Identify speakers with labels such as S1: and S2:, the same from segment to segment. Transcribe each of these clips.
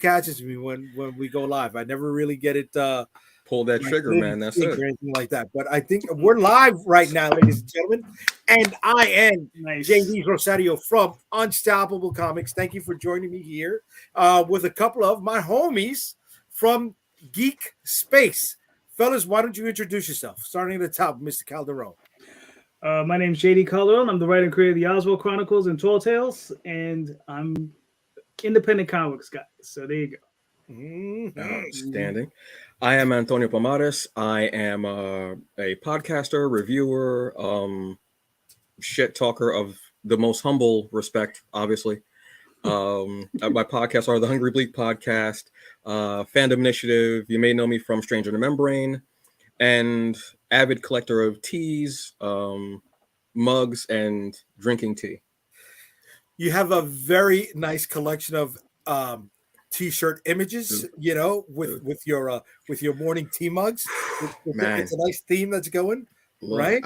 S1: catches me when we go live. I never really get it
S2: Pull that
S1: like
S2: trigger,
S1: in
S2: man. That's
S1: sync
S2: it.
S1: or anything like that. But I think we're live right now, ladies and gentlemen. And I am
S3: Nice.
S1: JD Rosario from Unstoppable Comics. Thank you for joining me here with a couple of my homies from Geek Space. Fellas, why don't you introduce yourself? Starting at the top, Mr. Calderon.
S3: My name's JD Calderon. I'm the writer and creator of the Oswald Chronicles and Tall Tales, and I'm independent comics guy. So there you go.
S2: Outstanding. I am Antonio Pomares. I am a podcaster, reviewer, shit talker of the most humble respect, obviously. My podcasts are the Hungry Bleak Podcast, Fandom Initiative. You may know me from Stranger the Membrane, and avid collector of teas, mugs, and drinking tea.
S1: You have a very nice collection of t-shirt images, you know, with your morning tea mugs. It's a nice theme that's going.
S2: Look,
S1: right?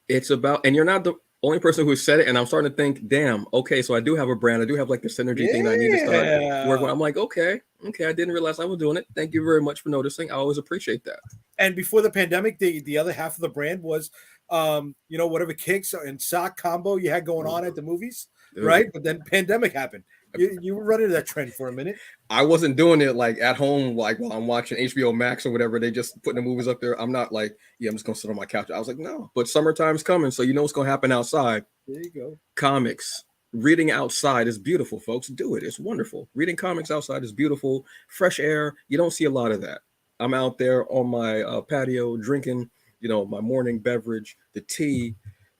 S2: It's about, and you're not the only person who said it, and I'm starting to think, damn, okay, so I do have a brand. I do have like the synergy thing that I need to start working. I'm like, okay, I didn't realize I was doing it. Thank you very much for noticing. I always appreciate that.
S1: And before the pandemic, the other half of the brand was, whatever kicks and sock combo you had going on at the movies, right? But then pandemic happened. You were running that trend for a minute.
S2: I wasn't doing it like at home, like while I'm watching HBO Max or whatever. They just putting the movies up there. I'm not like, I'm just gonna sit on my couch. I was like, no. But summertime's coming, so you know what's gonna happen outside.
S1: There you go.
S2: Comics. Reading outside is beautiful, folks. Do it. It's wonderful. Reading comics outside is beautiful. Fresh air. You don't see a lot of that. I'm out there on my patio drinking, my morning beverage, the tea,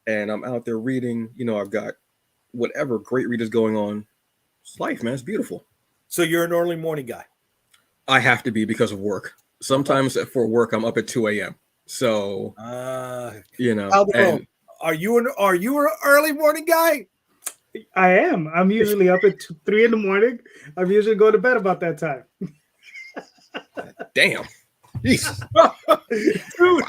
S2: and I'm out there reading. I've got whatever great readers going on. It's life, man. It's beautiful.
S1: So you're an early morning guy.
S2: I have to be because of work. Sometimes for work, I'm up at 2 a.m. So,
S1: and, are you an early morning guy?
S3: I am. I'm usually up at 3 in the morning. I'm usually going to bed about that time.
S2: Damn. Jesus.
S1: Dude,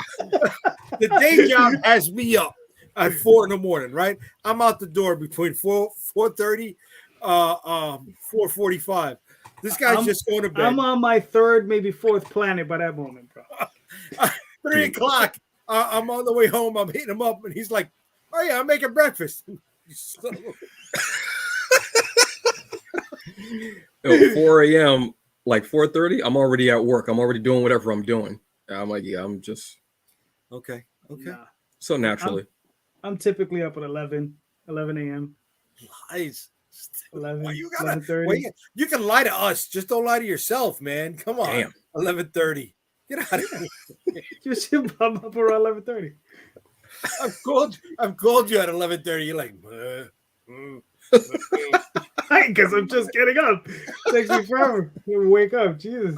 S1: the day job has me up at 4 in the morning, right? I'm out the door between 4:30, 4:45. This guy's just going to bed.
S3: I'm on my third, maybe fourth planet by that moment, bro.
S1: 3 o'clock. I'm on the way home. I'm hitting him up, and he's like, "Oh yeah, I'm making breakfast."
S2: 4 a.m. like 4:30. I'm already at work. I'm already doing whatever I'm doing. I'm like, I'm just
S1: okay. Nah.
S2: So naturally,
S3: I'm typically up at 11 a.m.
S1: Lies.
S3: 11,
S1: well, you gotta,
S3: 11:30.
S1: well, you can lie to us. Just don't lie to yourself, man. Come on.
S2: Damn.
S1: 11:30. Get out of here.
S3: Just I'm up around 11:30.
S1: I've called you at 11:30. You're like,
S3: because I'm just getting up. It takes me forever to wake up. Jesus.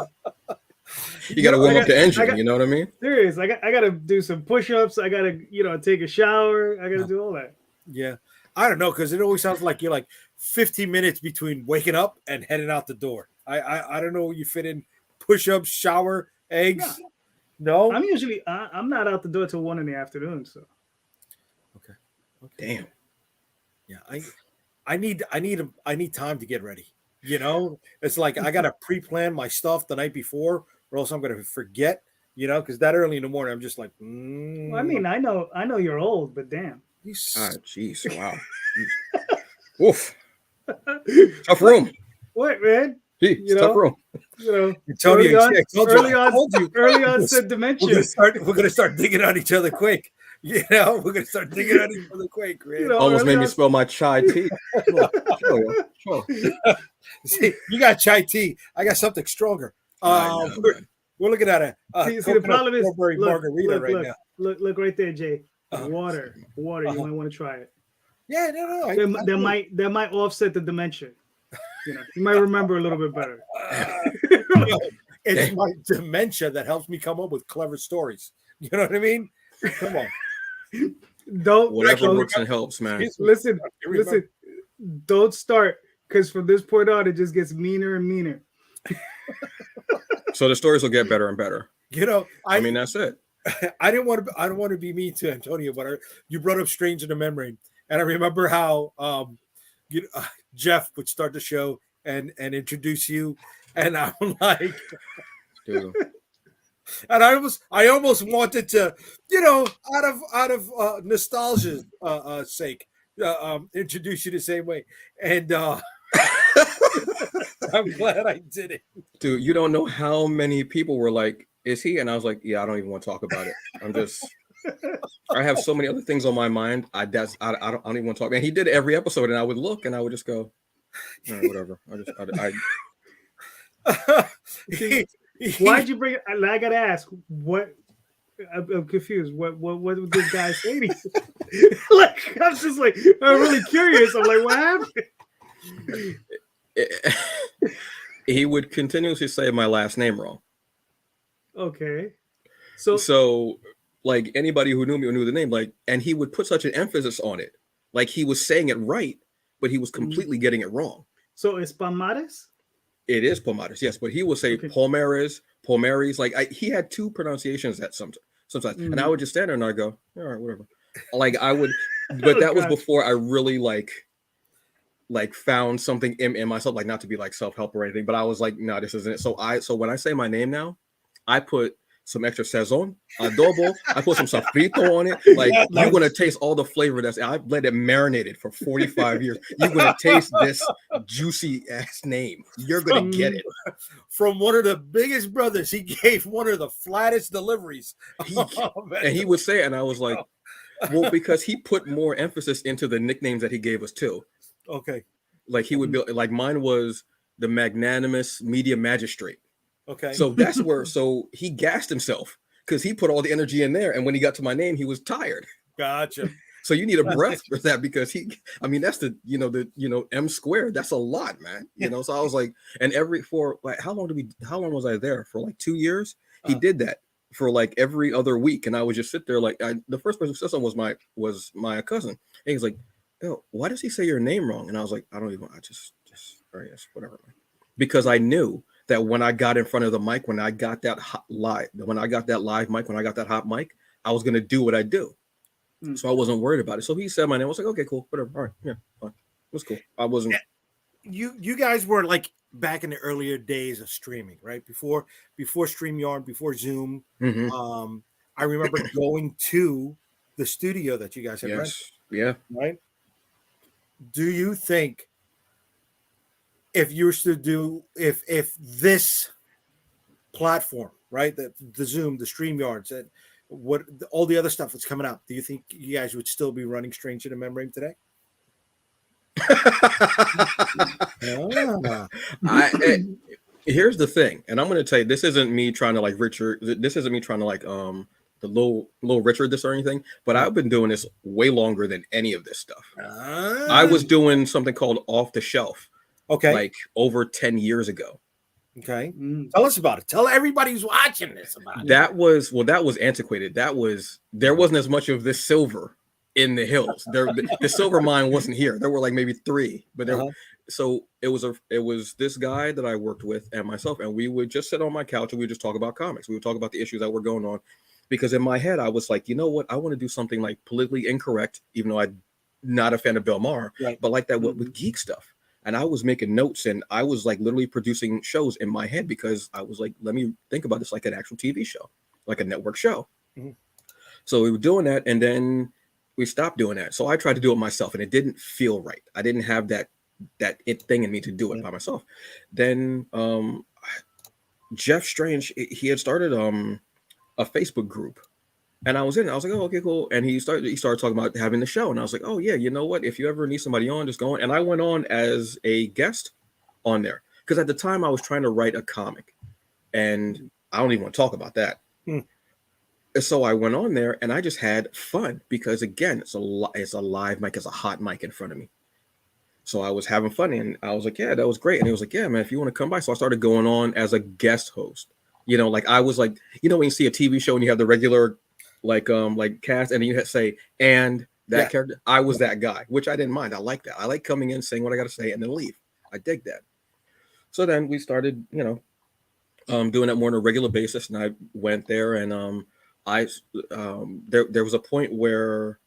S2: You got to warm up the engine. You know what I mean?
S3: Serious. I got to do some push-ups. I got to, take a shower. I got to do all that.
S1: Yeah. I don't know, because it always sounds like you're like 15 minutes between waking up and heading out the door. I don't know. You fit in push-ups, shower, eggs. No.
S3: I'm usually I'm not out the door till 1 in the afternoon. So.
S2: Okay. Damn.
S1: Yeah. I need time to get ready. It's like I gotta pre-plan my stuff the night before, or else I'm gonna forget. Because that early in the morning, I'm just like.
S3: Well, I mean, I know you're old, but damn.
S2: Jeez, wow. Oof. Tough room.
S3: What, man?
S2: Tough room.
S3: Early onset dementia.
S1: We're gonna start digging on each other quick. We're gonna start digging on each other quick.
S2: Almost made me spill my chai tea. Sure.
S1: See, you got chai tea. I got something stronger. We're looking at
S3: see, the problem is
S1: margarita right now.
S3: Look right there, Jay. Water. You might want to try it.
S1: Yeah, no.
S3: That might offset the dementia. You might remember a little bit better.
S1: It's my dementia that helps me come up with clever stories. You know what I mean? Come on.
S2: Whatever works and helps, man.
S3: Listen. Don't start, because from this point on, it just gets meaner and meaner.
S2: So the stories will get better and better.
S1: I
S2: mean, that's it.
S1: I don't want to be mean to Antonio, but you brought up Stranger in the Membrane, and I remember how Jeff would start the show and introduce you. And I'm like,
S2: Dude.
S1: and I almost wanted to, out of nostalgia's sake, introduce you the same way. And I'm glad I did it.
S2: Dude, you don't know how many people were like, "Is he?" And I was like, "Yeah, I don't even want to talk about it. I have so many other things on my mind. I don't even want to talk." And he did every episode, and I would look, and I would just go, "All right, whatever."
S3: Why'd you bring it? I gotta ask. What? I'm confused. What would this guy say to you? Like, I'm just like, I'm really curious. I'm like, what happened?
S2: He would continuously say my last name wrong.
S3: Okay.
S2: So like anybody who knew me or knew the name, like, and he would put such an emphasis on it, like he was saying it right, but he was completely getting it wrong.
S3: So it's Palmares?
S2: It is Palmares, yes, but he will say Palmares. Like he had two pronunciations at sometimes, and I would just stand there and I go, all right, whatever. Like I would, but that was before I really like found something in myself, like not to be like self-help or anything, but I was like, no, this isn't it. So when I say my name now, I put some extra sazon, adobo. I put some sofrito on it. Like you're gonna taste all the flavor I've let it marinated for 45 years. You're gonna taste this juicy ass name. You're gonna get it
S1: from one of the biggest brothers. He gave one of the flattest deliveries.
S2: And he would say it, and I was like, well, because he put more emphasis into the nicknames that he gave us too.
S1: Okay.
S2: Like he would be like, mine was the magnanimous media magistrate.
S1: Okay.
S2: So that's where, so he gassed himself because he put all the energy in there. And when he got to my name, he was tired.
S1: Gotcha.
S2: So you need a breath for that because that's the M squared. That's a lot, man. So I was like, and how long was I there for? Like 2 years? He did that for like every other week. And I would just sit there like, the first person who said something was my cousin. And he's like, "Yo, why does he say your name wrong?" And I was like, I just, all right, yes, whatever. Because I knew that when I got in front of the mic, when I got that live mic, when I got that hot mic, I was going to do what I do. So I wasn't worried about it. So he said my name. I was like, okay, cool, whatever. All right, yeah, fine. It was cool. I wasn't.
S1: You guys were like back in the earlier days of streaming, right? Before StreamYard, before Zoom.
S2: Mm-hmm.
S1: I remember going to the studio that you guys had rented.
S2: Yeah.
S1: Right. Do you think if you were to do if this platform, right, the Zoom, the StreamYards, and what all the other stuff that's coming out, do you think you guys would still be running Strange in the Membrane today?
S2: Here's the thing, and I'm going to tell you, this isn't me trying to like Richard. This isn't me trying to like the little Richard this or anything, but I've been doing this way longer than any of this stuff. I was doing something called Off the Shelf, like over 10 years ago.
S1: Okay, tell us about it. Tell everybody who's watching this about it.
S2: That was antiquated. There wasn't as much of this silver in the hills. The silver mine wasn't here. There were like maybe 3, but there. So it was this guy that I worked with and myself, and we would just sit on my couch and we would just talk about comics. We would talk about the issues that were going on, because in my head I was like, you know what, I want to do something like politically incorrect, even though I'm not a fan of Bill Maher, but like that with geek stuff. And I was making notes, and I was like literally producing shows in my head because I was like, let me think about this like an actual TV show, like a network show. So we were doing that, and then we stopped doing that. So I tried to do it myself, and it didn't feel right. I didn't have that thing in me to do it by myself. Then Jeff Strange, he had started a Facebook group. And I was in it. I was like, oh, okay, cool. And he started talking about having the show. And I was like, oh, yeah, you know what? If you ever need somebody on, just go on. And I went on as a guest on there. Because at the time, I was trying to write a comic. And I don't even want to talk about that. So I went on there, and I just had fun. Because, again, it's a live mic. It's a hot mic in front of me. So I was having fun. And I was like, yeah, that was great. And he was like, yeah, man, if you want to come by. So I started going on as a guest host. Like I was like, when you see a TV show and you have the regular like cast, and you say, and that character, I was that guy, which I didn't mind. I like that. I like coming in, saying what I got to say, and then leave. I dig that. So then we started, doing that more on a regular basis, and I went there, and there was a point where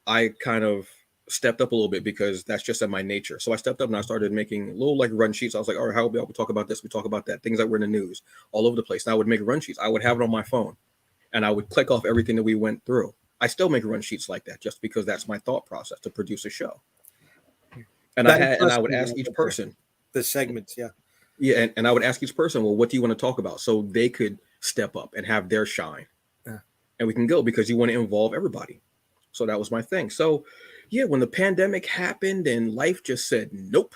S2: I kind of stepped up a little bit because that's just in my nature. So I stepped up and I started making little like run sheets. I was like, all right, how about we talk about this? We talk about that. Things that were in the news all over the place. And I would make run sheets. I would have it on my phone and I would click off everything that we went through. I still make run sheets like that just because that's my thought process to produce a show. And I would ask each person
S1: the segments. Yeah.
S2: Yeah. And I would ask each person, well, what do you want to talk about? So they could step up and have their shine.
S1: Yeah.
S2: And we can go because you want to involve everybody. So that was my thing. So yeah, when the pandemic happened and life just said nope.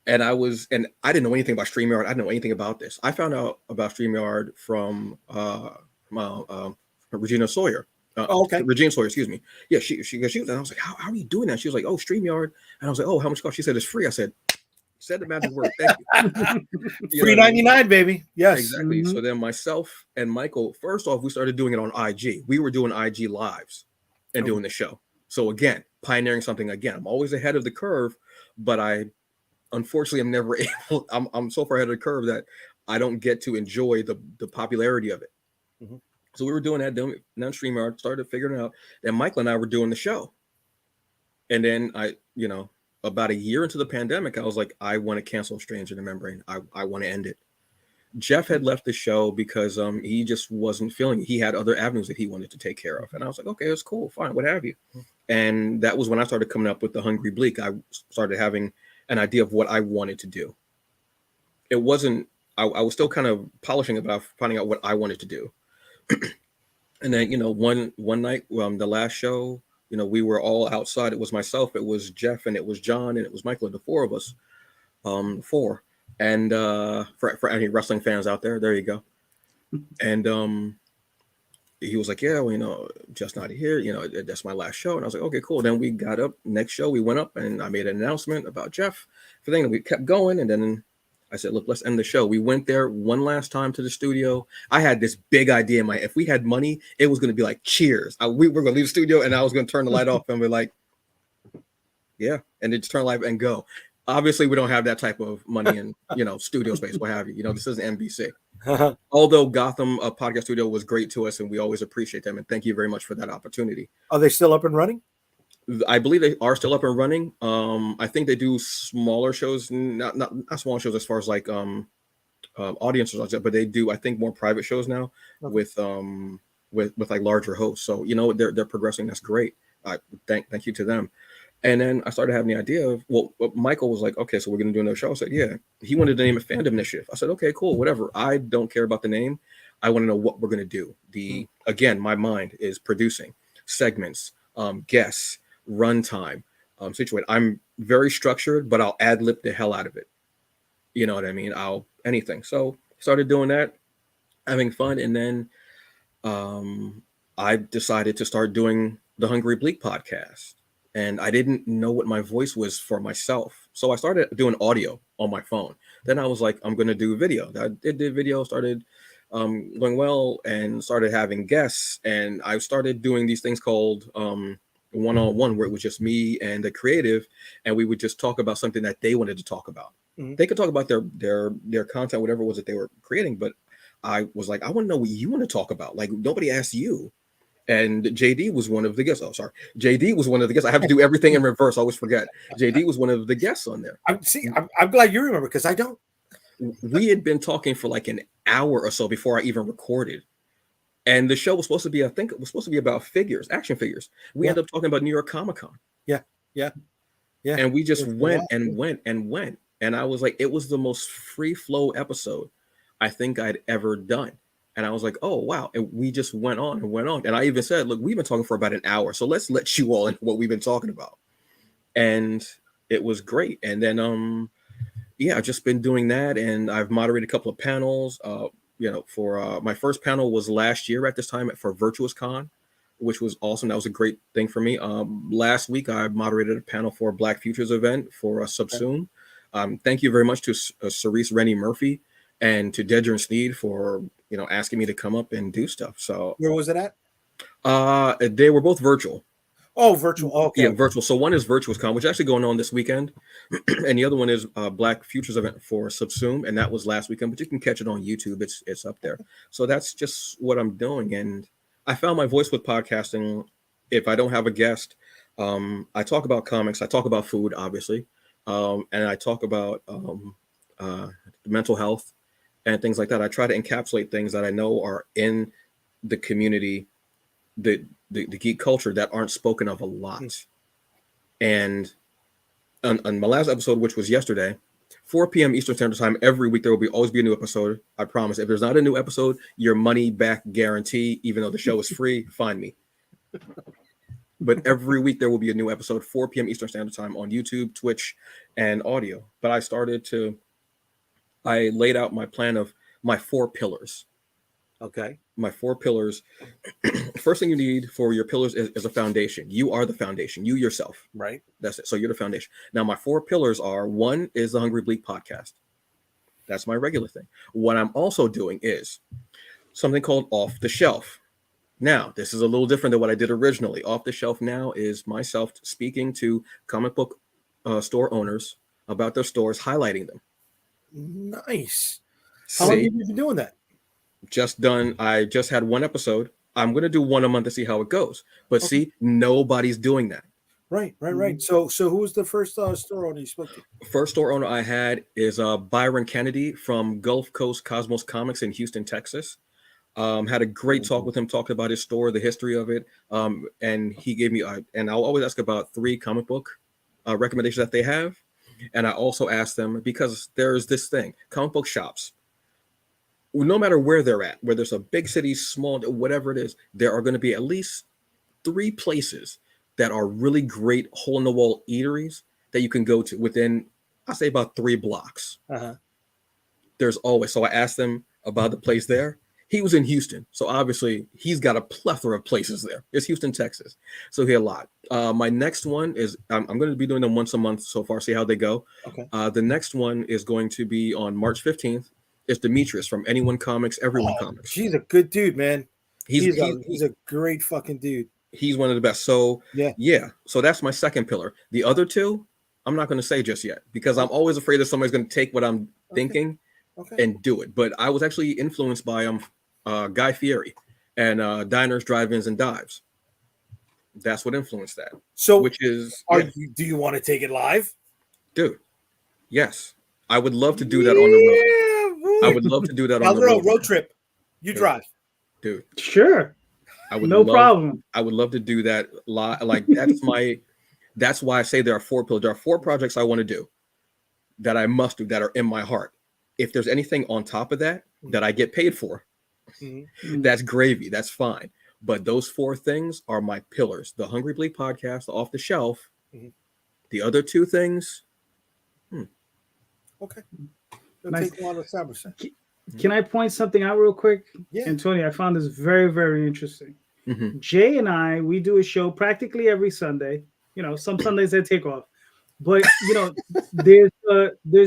S2: And I didn't know anything about StreamYard. I didn't know anything about this. I found out about StreamYard from Regina Sawyer.
S1: Okay.
S2: Regina Sawyer, excuse me. Yeah, she was, and I was like, how are you doing that? She was like, oh, StreamYard. And I was like, oh, how much cost? She said it's free. I said the magic word. Thank you.
S1: Free 99, baby. Yes.
S2: Exactly. So then myself and Michael, first off, we started doing it on IG. We were doing IG lives and doing the show. So again, pioneering something again. I'm always ahead of the curve, but unfortunately I'm never able. I'm so far ahead of the curve that I don't get to enjoy the popularity of it. Mm-hmm. So we were doing that. Then StreamYard started figuring out that Michael and I were doing the show. And then about a year into the pandemic, I was like, I want to cancel Stranger in the Membrane. I want to end it. Jeff had left the show because he just wasn't feeling it. He had other avenues that he wanted to take care of. And I was like, okay, that's cool, fine, what have you. And that was when I started coming up with the Hungry Bleak. I started having an idea of what I wanted to do. It wasn't, I was still kind of polishing about finding out what I wanted to do. And then, one night, the last show, we were all outside. It was myself, it was Jeff, and it was John, and it was Michael, and the four of us, four. And for any wrestling fans out there you go. And he was like, yeah, well, just not here. That's my last show. And I was like, okay, cool. Then we got up. Next show, we went up, and I made an announcement about Jeff. Everything. And we kept going. And then I said, look, let's end the show. We went there one last time to the studio. I had this big idea in my head. If we had money, it was going to be like Cheers. We were going to leave the studio, and I was going to turn the light off, and we're like, yeah, and then just turn the light and go. Obviously, we don't have that type of money in, studio space, what have you. This isn't NBC. Although Gotham Podcast Studio was great to us, and we always appreciate them. And thank you very much for that opportunity.
S1: Are they still up and running?
S2: I believe they are still up and running. I think they do smaller shows, not small shows as far as like audiences like that, but they do, I think, more private shows now with like larger hosts. So they're progressing. That's great. Thank you to them. And then I started having the idea of, Michael was like, okay, so we're going to do another show. I said, yeah. He wanted to name it Fandom Initiative. I said, okay, cool, whatever. I don't care about the name. I want to know what we're going to do. Again, my mind is producing segments, guests, runtime, situate. I'm very structured, but I'll ad-lib the hell out of it. You know what I mean? Anything. So started doing that, having fun. And then I decided to start doing the Hungry Bleak podcast. And I didn't know what my voice was for myself. So I started doing audio on my phone. Then I was like, I'm going to do video. I did the video, started going well, and started having guests. And I started doing these things called one-on-one, where it was just me and the creative. And we would just talk about something that they wanted to talk about. Mm-hmm. They could talk about their content, whatever it was that they were creating. But I was like, I want to know what you want to talk about. Like, nobody asked you. And JD was one of the guests. Oh, sorry. JD was one of the guests. I have to do everything in reverse. I always forget. JD was one of the guests on there.
S1: I'm glad you remember, because I don't.
S2: We had been talking for like an hour or so before I even recorded. And the show was supposed to be, I think it was supposed to be about figures, action figures. We ended up talking about New York Comic Con.
S1: Yeah.
S2: And we just went and went. And I was like, it was the most free flow episode I think I'd ever done. And I was like, oh, wow. And we just went on and went on. And I even said, look, we've been talking for about an hour, so let's let you all into what we've been talking about. And it was great. And then, I've just been doing that. And I've moderated a couple of panels. For my first panel was last year at this time for Virtuous Con, which was awesome. That was a great thing for me. Last week, I moderated a panel for a Black Futures event for Subsume. Thank you very much to Cerise Rennie Murphy and to Dedra and Sneed for asking me to come up and do stuff. So
S1: where was it at?
S2: They were both virtual.
S1: Oh, virtual. Oh, okay.
S2: Yeah, virtual. So one is Virtuous Con, which is actually going on this weekend, and the other one is Black Futures event for Subsume, and that was last weekend. But you can catch it on YouTube. It's up there. So that's just what I'm doing, and I found my voice with podcasting. If I don't have a guest, I talk about comics. I talk about food, obviously, and I talk about mental health and things like that. I try to encapsulate things that I know are in the community, the geek culture that aren't spoken of a lot. And on my last episode, which was yesterday, 4 p.m. Eastern Standard Time, every week there will always be a new episode. I promise. If there's not a new episode, your money back guarantee, even though the show is free, find me. But every week there will be a new episode, 4 p.m. Eastern Standard Time on YouTube, Twitch, and audio. But I laid out my plan of my 4 pillars.
S1: Okay.
S2: My 4 pillars. First thing you need for your pillars is a foundation. You are the foundation. You yourself.
S1: Right.
S2: That's it. So you're the foundation. Now, my 4 pillars are: 1 is the Hungry Bleak podcast. That's my regular thing. What I'm also doing is something called Off the Shelf. Now, this is a little different than what I did originally. Off the Shelf now is myself speaking to comic book store owners about their stores, highlighting them.
S1: Nice. How long have you been doing that?
S2: Just done. I just had 1 episode. I'm going to do 1 a month to see how it goes. But see, nobody's doing that.
S1: Right. So who was the first store owner you spoke to?
S2: First store owner I had is Byron Kennedy from Gulf Coast Cosmos Comics in Houston, Texas. Had a great talk with him, talked about his store, the history of it. And he gave me, and I'll always ask about 3 comic book recommendations that they have. And I also asked them, because there's this thing, comic book shops, no matter where they're at, whether it's a big city, small, whatever it is, there are going to be at least 3 places that are really great hole-in-the-wall eateries that you can go to within, I'll say, about 3 blocks. There's always, so I asked them about the place there. He was in Houston, so obviously he's got a plethora of places there. It's Houston, Texas, so he had a lot. My next one is, I'm going to be doing them once a month so far, see how they go.
S1: Okay.
S2: The next one is going to be on March 15th. It's Demetrius from Anyone Comics, Everyone Comics.
S1: He's a good dude, man. He's a great fucking dude.
S2: He's one of the best. So yeah. So that's my second pillar. The other 2, I'm not going to say just yet, because I'm always afraid that somebody's going to take what I'm thinking and do it. But I was actually influenced by Guy Fieri and Diners, Drive-Ins, and Dives. That's what influenced that. So, which is,
S1: do you want to take it live,
S2: dude? Yes, I would love to do that on the road. I would love to do that on the
S1: road trip. You drive,
S2: dude.
S3: Sure.
S2: I would
S3: problem.
S2: I would love to do that live. Like that's why I say there are 4 pillars. There are 4 projects I want to do that I must do that are in my heart. If there's anything on top of that that I get paid for, that's gravy. That's fine. But those 4 things are my pillars: the Hungry Bleak podcast, the Off the Shelf. The other 2 things.
S1: Okay. Nice. Take a lot of establishment.
S3: Can I point something out real quick?
S1: Yeah.
S3: Antonio, I found this very, very interesting. Jay and I, we do a show practically every Sunday. You know, some Sundays I take off. But, you know, there's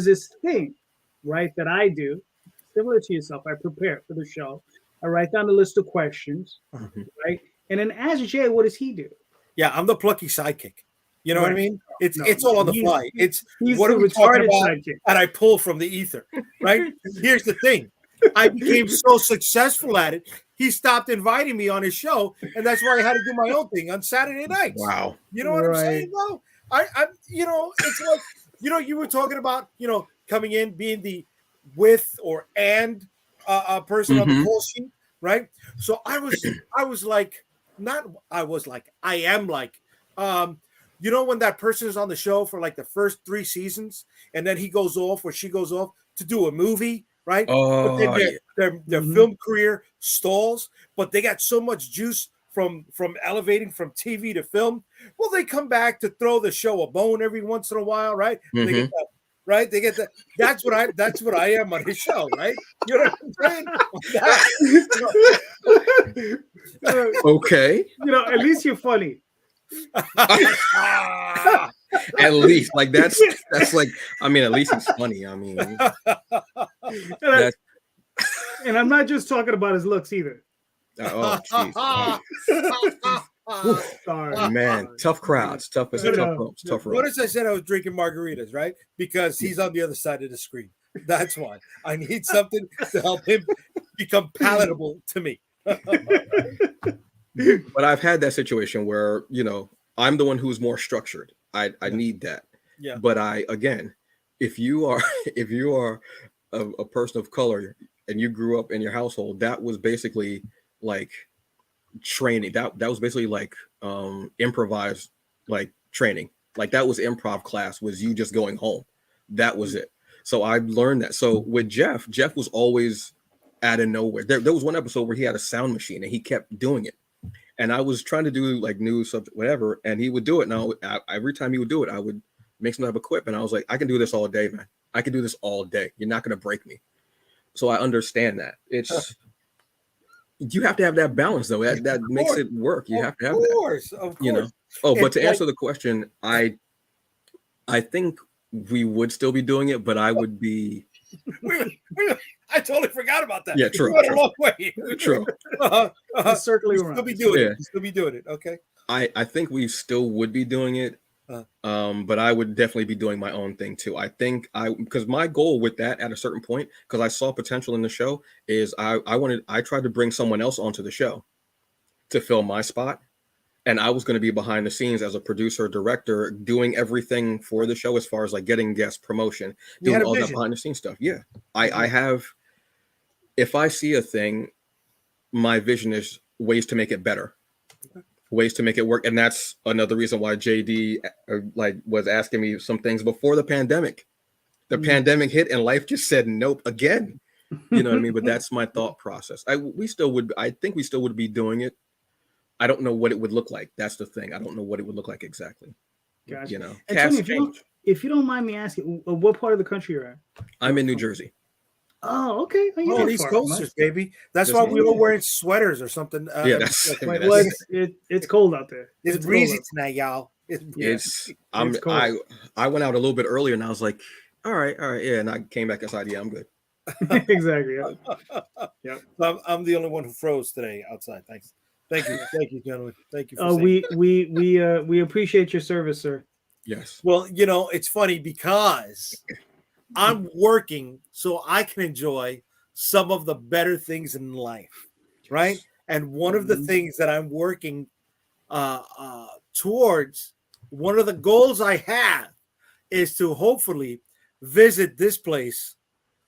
S3: this thing, right, that I do, similar to yourself. I prepare for the show. I write down a list of questions, right? And then ask Jay, what does he do?
S1: Yeah, I'm the plucky sidekick. You know what I mean? It's all on the fly. It's
S3: he's
S1: what
S3: the
S1: are we talking
S3: retarded
S1: about?
S3: sidekick.
S1: And I pull from the ether, right? Here's the thing. I became so successful at it, he stopped inviting me on his show, and that's why I had to do my own thing on Saturday nights.
S2: Wow.
S1: You know what I'm saying, though? I you know, it's like, you know, you were talking about, you know, coming in, being the with or and person on the call sheet, right? So I am like, you know, when that person is on the show for like the first 3 seasons, and then he goes off or she goes off to do a movie, right? But then their film career stalls, but they got so much juice from elevating from TV to film. Well, they come back to throw the show a bone every once in a while, right? They get that, right? They get that. That's what I am on his show, right? You know what I'm saying?
S2: Okay.
S3: You know, at least you're funny.
S2: At least, like that's like, I mean, at least it's funny. I mean,
S3: and I'm not just talking about his looks either.
S2: Oh,
S3: sorry,
S2: man, tough crowds, tough ropes.
S1: Notice I said I was drinking margaritas, right? Because he's on the other side of the screen. That's why I need something to help him become palatable to me.
S2: But I've had that situation where, you know, I'm the one who's more structured. I need that.
S1: Yeah.
S2: But if you are if you are a person of color and you grew up in your household, that was basically like training. That was basically like improvised like training. Like that was improv class, was you just going home. That was it. So I learned that. So with Jeff was always out of nowhere. There was one episode where he had a sound machine and he kept doing it. And I was trying to do like new subject, whatever, and he would do it. And every time he would do it, I would make some type of quip. And I was like, I can do this all day, man. I can do this all day. You're not going to break me. So I understand that. It's you have to have that balance, though. That makes it work. You have to have that.
S1: Of course.
S2: You know. Oh, but to answer the question, I think we would still be doing it, but I would be.
S1: I totally forgot about that.
S2: Yeah, true.
S1: We went a long way.
S2: True.
S3: Circling around.
S1: Still be doing it. Still be doing it. Okay.
S2: I think we still would be doing it. But I would definitely be doing my own thing too. I think because my goal with that at a certain point, because I saw potential in the show, is I tried to bring someone else onto the show to fill my spot. And I was going to be behind the scenes as a producer, director, doing everything for the show as far as like getting guest promotion, doing all that behind the scenes stuff. Yeah. I have, if I see a thing, my vision is ways to make it better. Ways to make it work. And that's another reason why JD was asking me some things before the pandemic. The pandemic hit and life just said nope again. You know what I mean? But that's my thought process. I think we still would be doing it. I don't know what it would look like. That's the thing. I don't know what it would look like exactly.
S3: Gotcha.
S2: You know,
S3: and Tony, if you don't mind me asking, what part of the country you're at?
S2: I'm in New Jersey.
S3: Oh, okay.
S1: East Coasters, baby. That's why we were wearing sweaters or something.
S3: It's cold out there.
S1: It's breezy tonight, y'all.
S2: I went out a little bit earlier and I was like, all right, yeah. And I came back inside. Yeah, I'm good.
S3: Exactly. Yeah.
S1: So I'm the only one who froze today outside. Thank you, gentlemen. Thank you.
S3: We appreciate your service, sir.
S2: Yes.
S1: Well, it's funny because I'm working so I can enjoy some of the better things in life, right? And one of the things that I'm working towards, one of the goals I have is to hopefully visit this place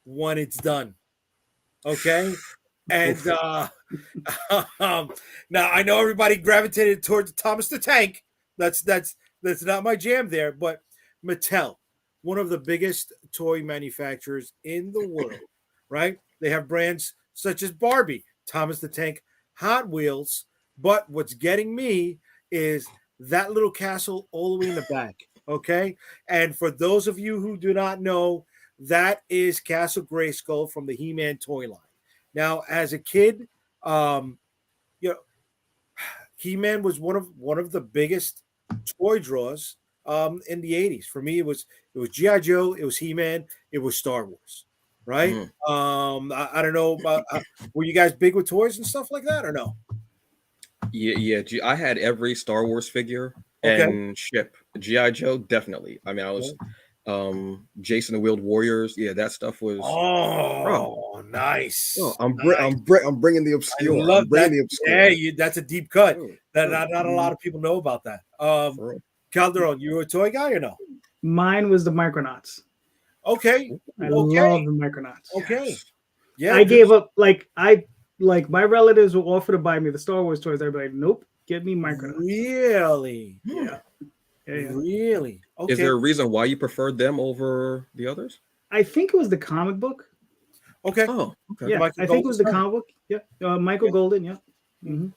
S1: when it's done. Okay. And now I know everybody gravitated towards Thomas the Tank. That's not my jam there, but Mattel, one of the biggest toy manufacturers in the world, right? They have brands such as Barbie, Thomas the Tank, Hot Wheels. But what's getting me is that little castle all the way in the back, okay? And for those of you who do not know, that is Castle Grayskull from the He-Man toy line. Now, as a kid, He-Man was one of the biggest toy draws in the 80s. For me, it was G.I. Joe, it was He-Man, it was Star Wars, right? I don't know about were you guys big with toys and stuff like that or no?
S2: Yeah. I had every Star Wars figure and ship. G.I. Joe, definitely. I mean, I was Jason the Wheeled Warriors. Yeah, that stuff was.
S1: Nice.
S2: Oh, I'm bringing the obscure. I'm bringing the obscure.
S1: Yeah, that's a deep cut. That not a lot of people know about that. Calderon, you were a toy guy or no?
S3: Mine was the Micronauts.
S1: Okay.
S3: I love the Micronauts.
S1: Okay. Yeah.
S3: I gave up. Like my relatives would offer to buy me the Star Wars toys. I'd be like, nope, get me Micronauts.
S1: Really?
S3: Yeah.
S1: Really? Okay.
S2: Is there a reason why you preferred them over the others?
S3: I think it was the comic book.
S1: Okay.
S2: Oh, okay.
S3: Yeah, I think it was the comic book. Yeah. Michael Golden. Yeah. Mm-hmm.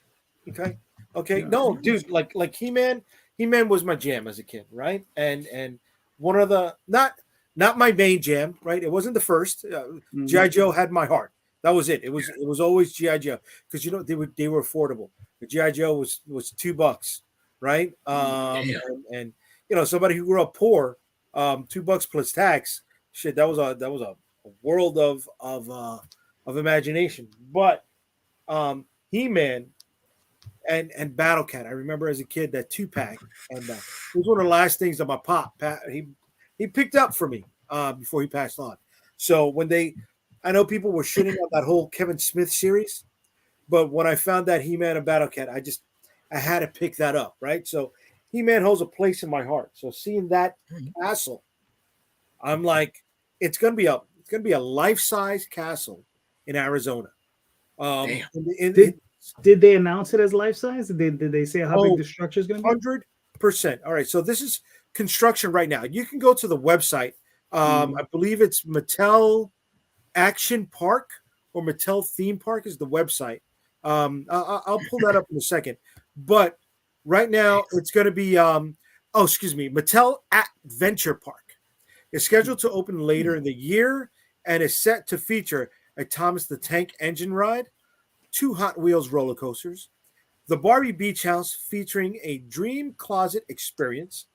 S1: Okay. No, dude, like He-Man was my jam as a kid, right? And one of the not my main jam, right? It wasn't the first. G.I. Joe had my heart. That was it. It was always G.I. Joe because they were affordable. The G.I. Joe was $2, right? And somebody who grew up poor, $2 plus tax, shit, that was a world of imagination. But He-Man and Battle Cat, I remember as a kid that 2-pack, and it was one of the last things that my pop he picked up for me before he passed on. So I know people were shitting on that whole Kevin Smith series, but when I found that He-Man and Battle Cat, I had to pick that up, right? So He-Man holds a place in my heart. So seeing that castle, I'm like, it's gonna be a life-size castle in Arizona.
S2: Damn.
S3: Did they announce it as life size? Did they say how big
S1: Oh,
S3: the structure is going to be?
S1: 100%. All right. So this is construction right now. You can go to the website. I believe it's Mattel Action Park or Mattel Theme Park is the website. I'll pull that up in a second. But right now it's going to be, Mattel Adventure Park. It's scheduled to open later in the year and is set to feature a Thomas the Tank engine ride, 2 Hot Wheels roller coasters, the Barbie Beach House featuring a dream closet experience,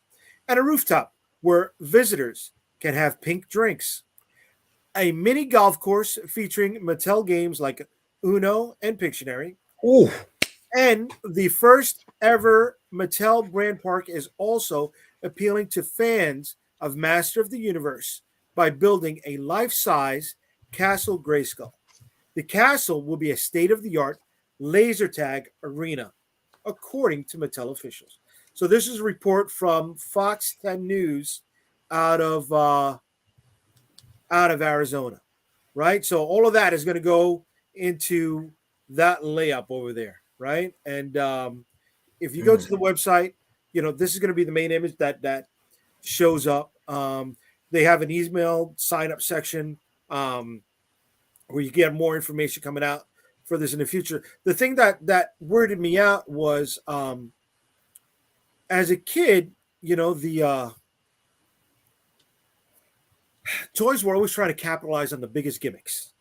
S1: and a rooftop where visitors can have pink drinks. A mini golf course featuring Mattel games like Uno and Pictionary.
S2: Ooh.
S1: And the first ever Mattel brand park is also appealing to fans of Master of the Universe by building a life-size Castle Grayskull. The castle will be a state-of-the-art laser tag arena, according to Mattel officials. So this is a report from Fox 10 News out of Arizona, right? So all of that is going to go into that layup over there, right? And if you go to the website, this is going to be the main image that shows up. They have an email sign up section where you get more information coming out for this in the future. The thing that weirded me out was as a kid, the toys were always trying to capitalize on the biggest gimmicks,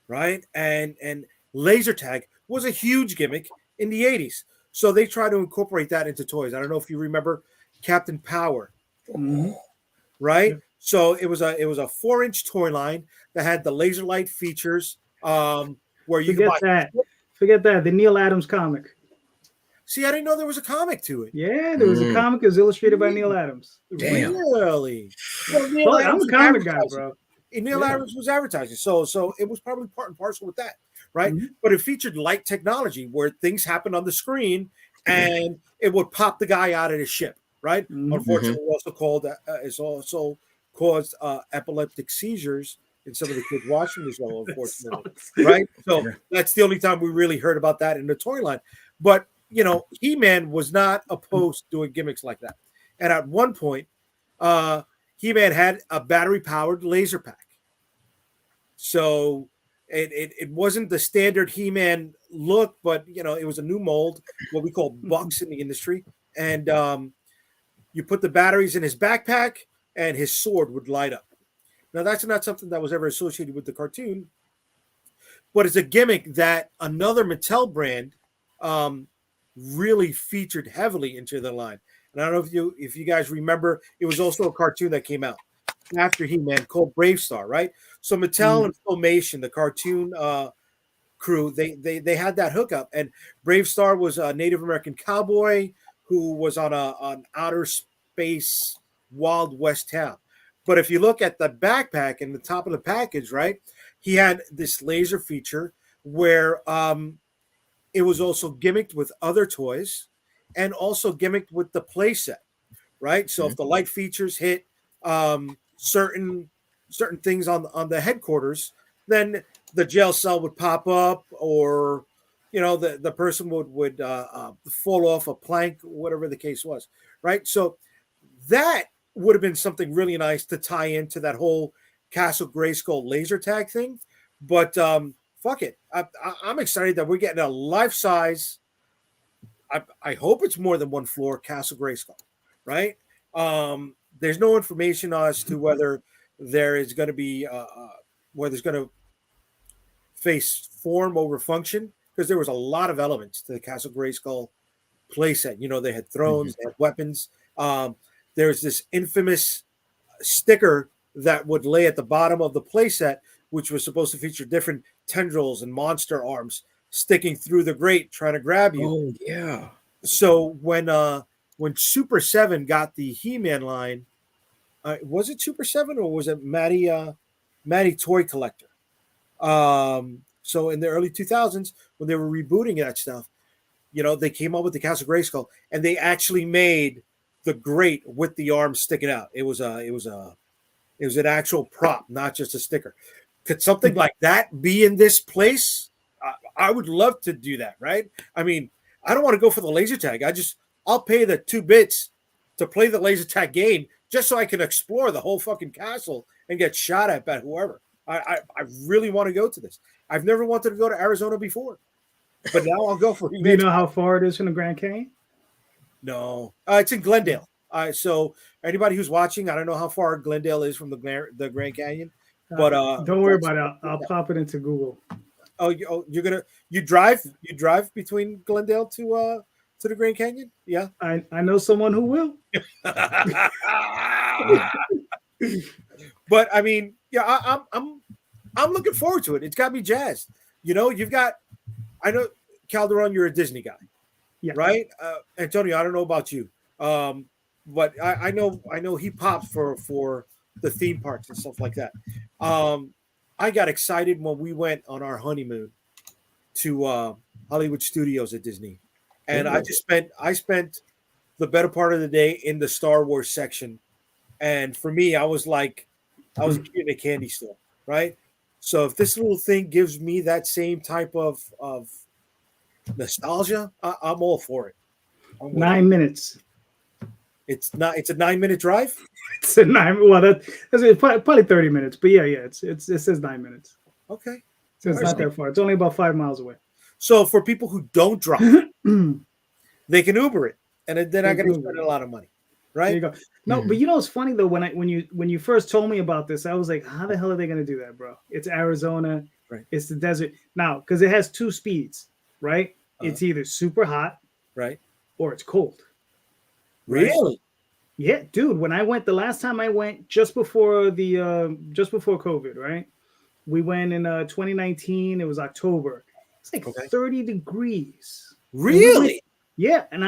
S1: right? And laser tag was a huge gimmick in the 80s. So they try to incorporate that into toys. I don't know if you remember Captain Power, right? Yeah. So it was a 4-inch toy line that had the laser light features where you
S3: forget that the Neil Adams comic.
S1: See, I didn't know there was a comic to it.
S3: Yeah, there was a comic. It was illustrated by Neil Adams.
S1: Damn. Really?
S3: Well, I'm a comic guy, bro.
S1: Neil Adams was advertising, so it was probably part and parcel with that, right? But it featured light technology where things happened on the screen and it would pop the guy out of the ship, right? Unfortunately, it's also caused epileptic seizures in some of the kids watching this show, unfortunately, right? So that's the only time we really heard about that in the toy line. But He-Man was not opposed to doing gimmicks like that, and at one point, He-Man had a battery-powered laser pack. So it wasn't the standard He-Man look, but it was a new mold, what we call bucks in the industry. And you put the batteries in his backpack, and his sword would light up. Now that's not something that was ever associated with the cartoon, but it's a gimmick that another Mattel brand really featured heavily into the line. And I don't know if you guys remember, it was also a cartoon that came out after He-Man called Brave Star, right? So Mattel and Filmation, the cartoon crew, they had that hookup. And Brave Star was a Native American cowboy who was on an outer space Wild West town. But if you look at the backpack and the top of the package, right, he had this laser feature where it was also gimmicked with other toys and also gimmicked with the playset, right? So if the light features hit certain things on the headquarters, then the jail cell would pop up, or the person would fall off a plank, whatever the case was, right? So that would have been something really nice to tie into that whole Castle Grayskull laser tag thing. But fuck it, I'm excited that we're getting a life-size. I hope it's more than one floor Castle Grayskull, right? There's no information as to whether there is going to be whether it's going to face form over function, because there was a lot of elements to the Castle Grayskull playset. They had thrones, they had weapons. There's this infamous sticker that would lay at the bottom of the playset, which was supposed to feature different tendrils and monster arms sticking through the grate trying to grab you.
S2: Oh yeah.
S1: So when Super 7 got the He-Man line, was it Super 7 or was it Matty Toy Collector? So in the early 2000s, when they were rebooting that stuff, they came up with the Castle Grayskull, and they actually made the grate with the arms sticking out. It was an actual prop, not just a sticker. Could something like that be in this place? I would love to do that, right? I mean, I don't want to go for the laser tag. I'll pay the 2 bits to play the laser tag game just so I can explore the whole fucking castle and get shot at by whoever. I really want to go to this. I've never wanted to go to Arizona before, but now I'll go for it.
S3: Do you know how far it is from the Grand Canyon?
S1: No, it's in Glendale. So anybody who's watching, I don't know how far Glendale is from the Grand Canyon, but
S3: don't worry about it. I'll pop it into Google.
S1: You drive between Glendale to the Grand Canyon? Yeah,
S3: I know someone who will.
S1: But I mean, yeah, I'm looking forward to it. It's got me jazzed. I know Calderon, you're a Disney guy,
S3: yeah,
S1: right? Antonio, I don't know about you, but I know he pops for the theme parks and stuff like that. I got excited when we went on our honeymoon to Hollywood Studios at Disney, and I spent the better part of the day in the Star Wars section, and for me, I was a kid in a candy store, right? So if this little thing gives me that same type of nostalgia, I'm all for it.
S3: 9 minutes.
S1: It's a 9-minute drive.
S3: It's a 9. Well, that's probably 30 minutes, but yeah, it says 9 minutes.
S1: Okay,
S3: so it's not that far. It's only about 5 miles away.
S1: So for people who don't drive, they can Uber it, and they're not going to spend a lot of money, right?
S3: There you go. No, but it's funny though. When you first told me about this, I was like, how the hell are they going to do that, bro? It's Arizona,
S1: right?
S3: It's the desert now because it has 2 speeds, right? It's either super hot,
S1: right,
S3: or it's cold.
S1: Right? Really?
S3: Yeah, dude. When I went the last time I went, just before COVID, right? We went in 2019. It was October. It's like 30 degrees.
S1: Really?
S3: Yeah, and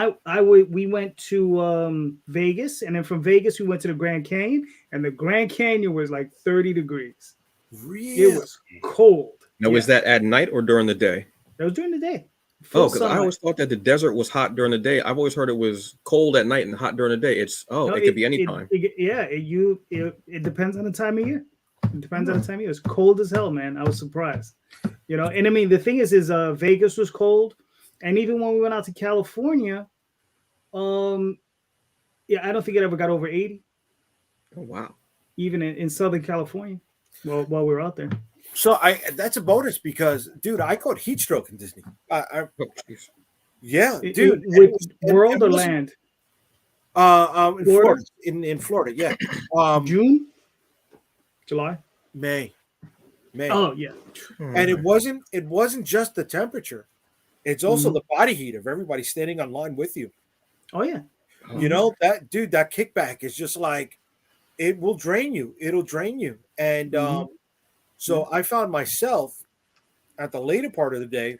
S3: we went to Vegas, and then from Vegas we went to the Grand Canyon, and the Grand Canyon was like 30 degrees.
S1: Really?
S3: It was cold.
S2: Now, was that at night or during the day?
S3: That was during the day.
S2: Because I always thought that the desert was hot during the day. I've always heard it was cold at night and hot during the day. It could be any time.
S3: It depends on the time of year. It depends on the time of year. It's cold as hell, man. I was surprised. And I mean, the thing is Vegas was cold. And even when we went out to California, I don't think it ever got over 80.
S2: Oh, wow.
S3: Even in Southern California, while we were out there.
S1: So that's a bonus because, dude, I caught heat stroke in Disney. Yeah, dude.
S3: World or land?
S1: In Florida. In Florida, yeah.
S3: June, July,
S1: May.
S3: Oh yeah.
S1: And it wasn't just the temperature; it's also the body heat of everybody standing on line with you.
S3: Oh yeah.
S1: That kickback is just like it will drain you. It'll drain you, and so I found myself at the later part of the day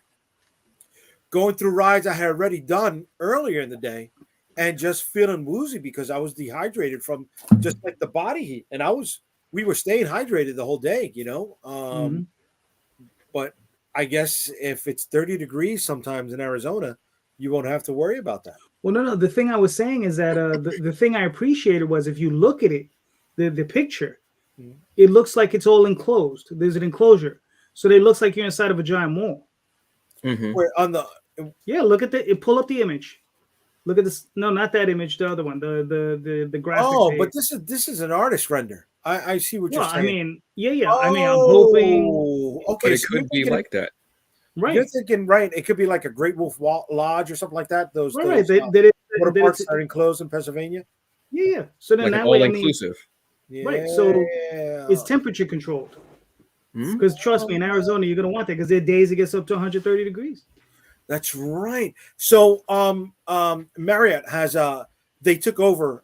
S1: going through rides I had already done earlier in the day and just feeling woozy because I was dehydrated from just like the body heat. And we were staying hydrated the whole day, but I guess if it's 30 degrees sometimes in Arizona, you won't have to worry about that.
S3: Well, no. The thing I was saying is that the thing I appreciated was if you look at it, the picture, it looks like it's all enclosed. There's an enclosure, so it looks like you're inside of a giant mall.
S1: Where on the
S3: look at pull up the image. Look at this. No, not that image. The other one. The graphic.
S1: Oh, page. But this is an artist render. I see what you're saying.
S3: I mean, yeah. I mean, I'm hoping.
S1: Okay,
S2: but it could be like that.
S3: Right.
S1: You're thinking, right? It could be like a Great Wolf Lodge or something like that. Those
S3: right.
S1: Water parks are enclosed in Pennsylvania.
S3: Yeah. So then
S2: like
S3: that way,
S2: all-inclusive.
S3: Right. So it's temperature controlled. Because trust me, in Arizona, you're gonna want that because there are days it gets up to 130 degrees.
S1: That's right. So Marriott has they took over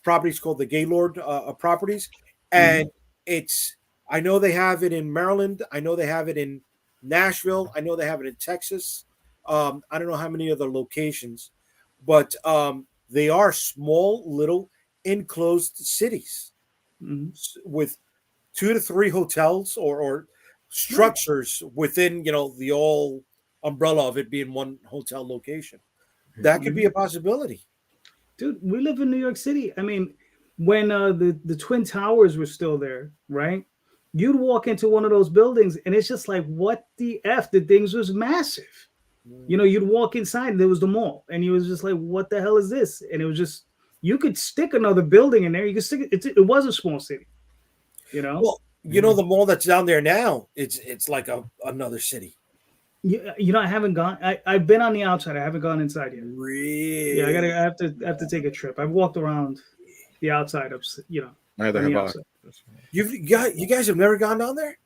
S1: properties called the Gaylord properties, and I know they have it in Maryland. I know they have it in Nashville. I know they have it in Texas. I don't know how many other locations, but they are small, little enclosed cities with 2 to 3 hotels or structures within, the all umbrella of it being one hotel location. That could be a possibility.
S3: Dude, we live in New York City. I mean, when the Twin Towers were still there, right? You'd walk into one of those buildings and it's just like, what the F? The things was massive. You know, you'd walk inside and there was the mall, and you was just like, what the hell is this? And it was just, you could stick another building in there. You could stick it. It was a small city, you know?
S1: Well, you know, the mall that's down there now, it's like another city.
S3: You know, I haven't gone. I've been on the outside. I haven't gone inside yet.
S1: Really?
S3: Yeah, I have to take a trip. I've walked around the outside of, you know.
S2: Neither have I.
S1: You guys have never gone down there?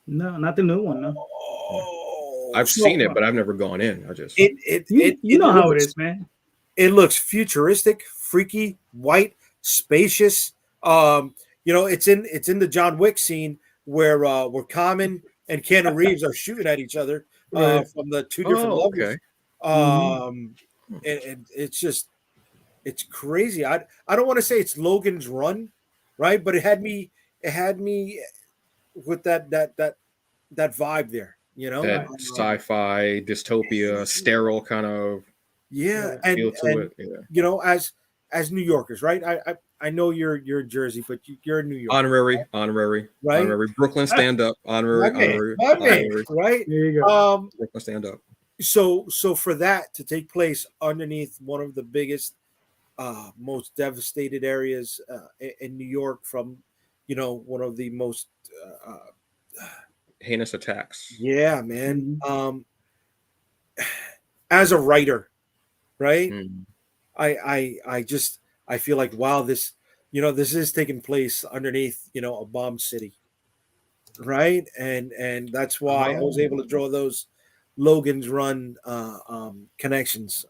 S3: No, not the new one. No.
S1: Oh,
S2: I've seen it, but I've never gone in. I just
S3: you know how it is, man.
S1: It looks futuristic, freaky, white, spacious. You know, it's in the John Wick scene where Common and Keanu Reeves are shooting at each other from the two different levels.
S2: Okay.
S1: And it's crazy. I don't want to say it's Logan's Run, right? But it had me with that vibe there, you know,
S2: that sci-fi dystopia, sterile kind of feel to it. Yeah.
S1: You know, as New Yorkers, right? I know you're Jersey, but you're in New York.
S2: Honorary,
S1: right?
S2: Honorary. Brooklyn stand up. Honorary.
S1: Right?
S3: There you go.
S2: Brooklyn stand up.
S1: So for that to take place underneath one of the biggest, most devastated areas in New York, from, you know, one of the most
S2: heinous attacks.
S1: Yeah, man. As a writer, right? I feel like, wow, this is taking place underneath, you know, a bombed city, right? And that's why I was able to draw those Logan's Run connections.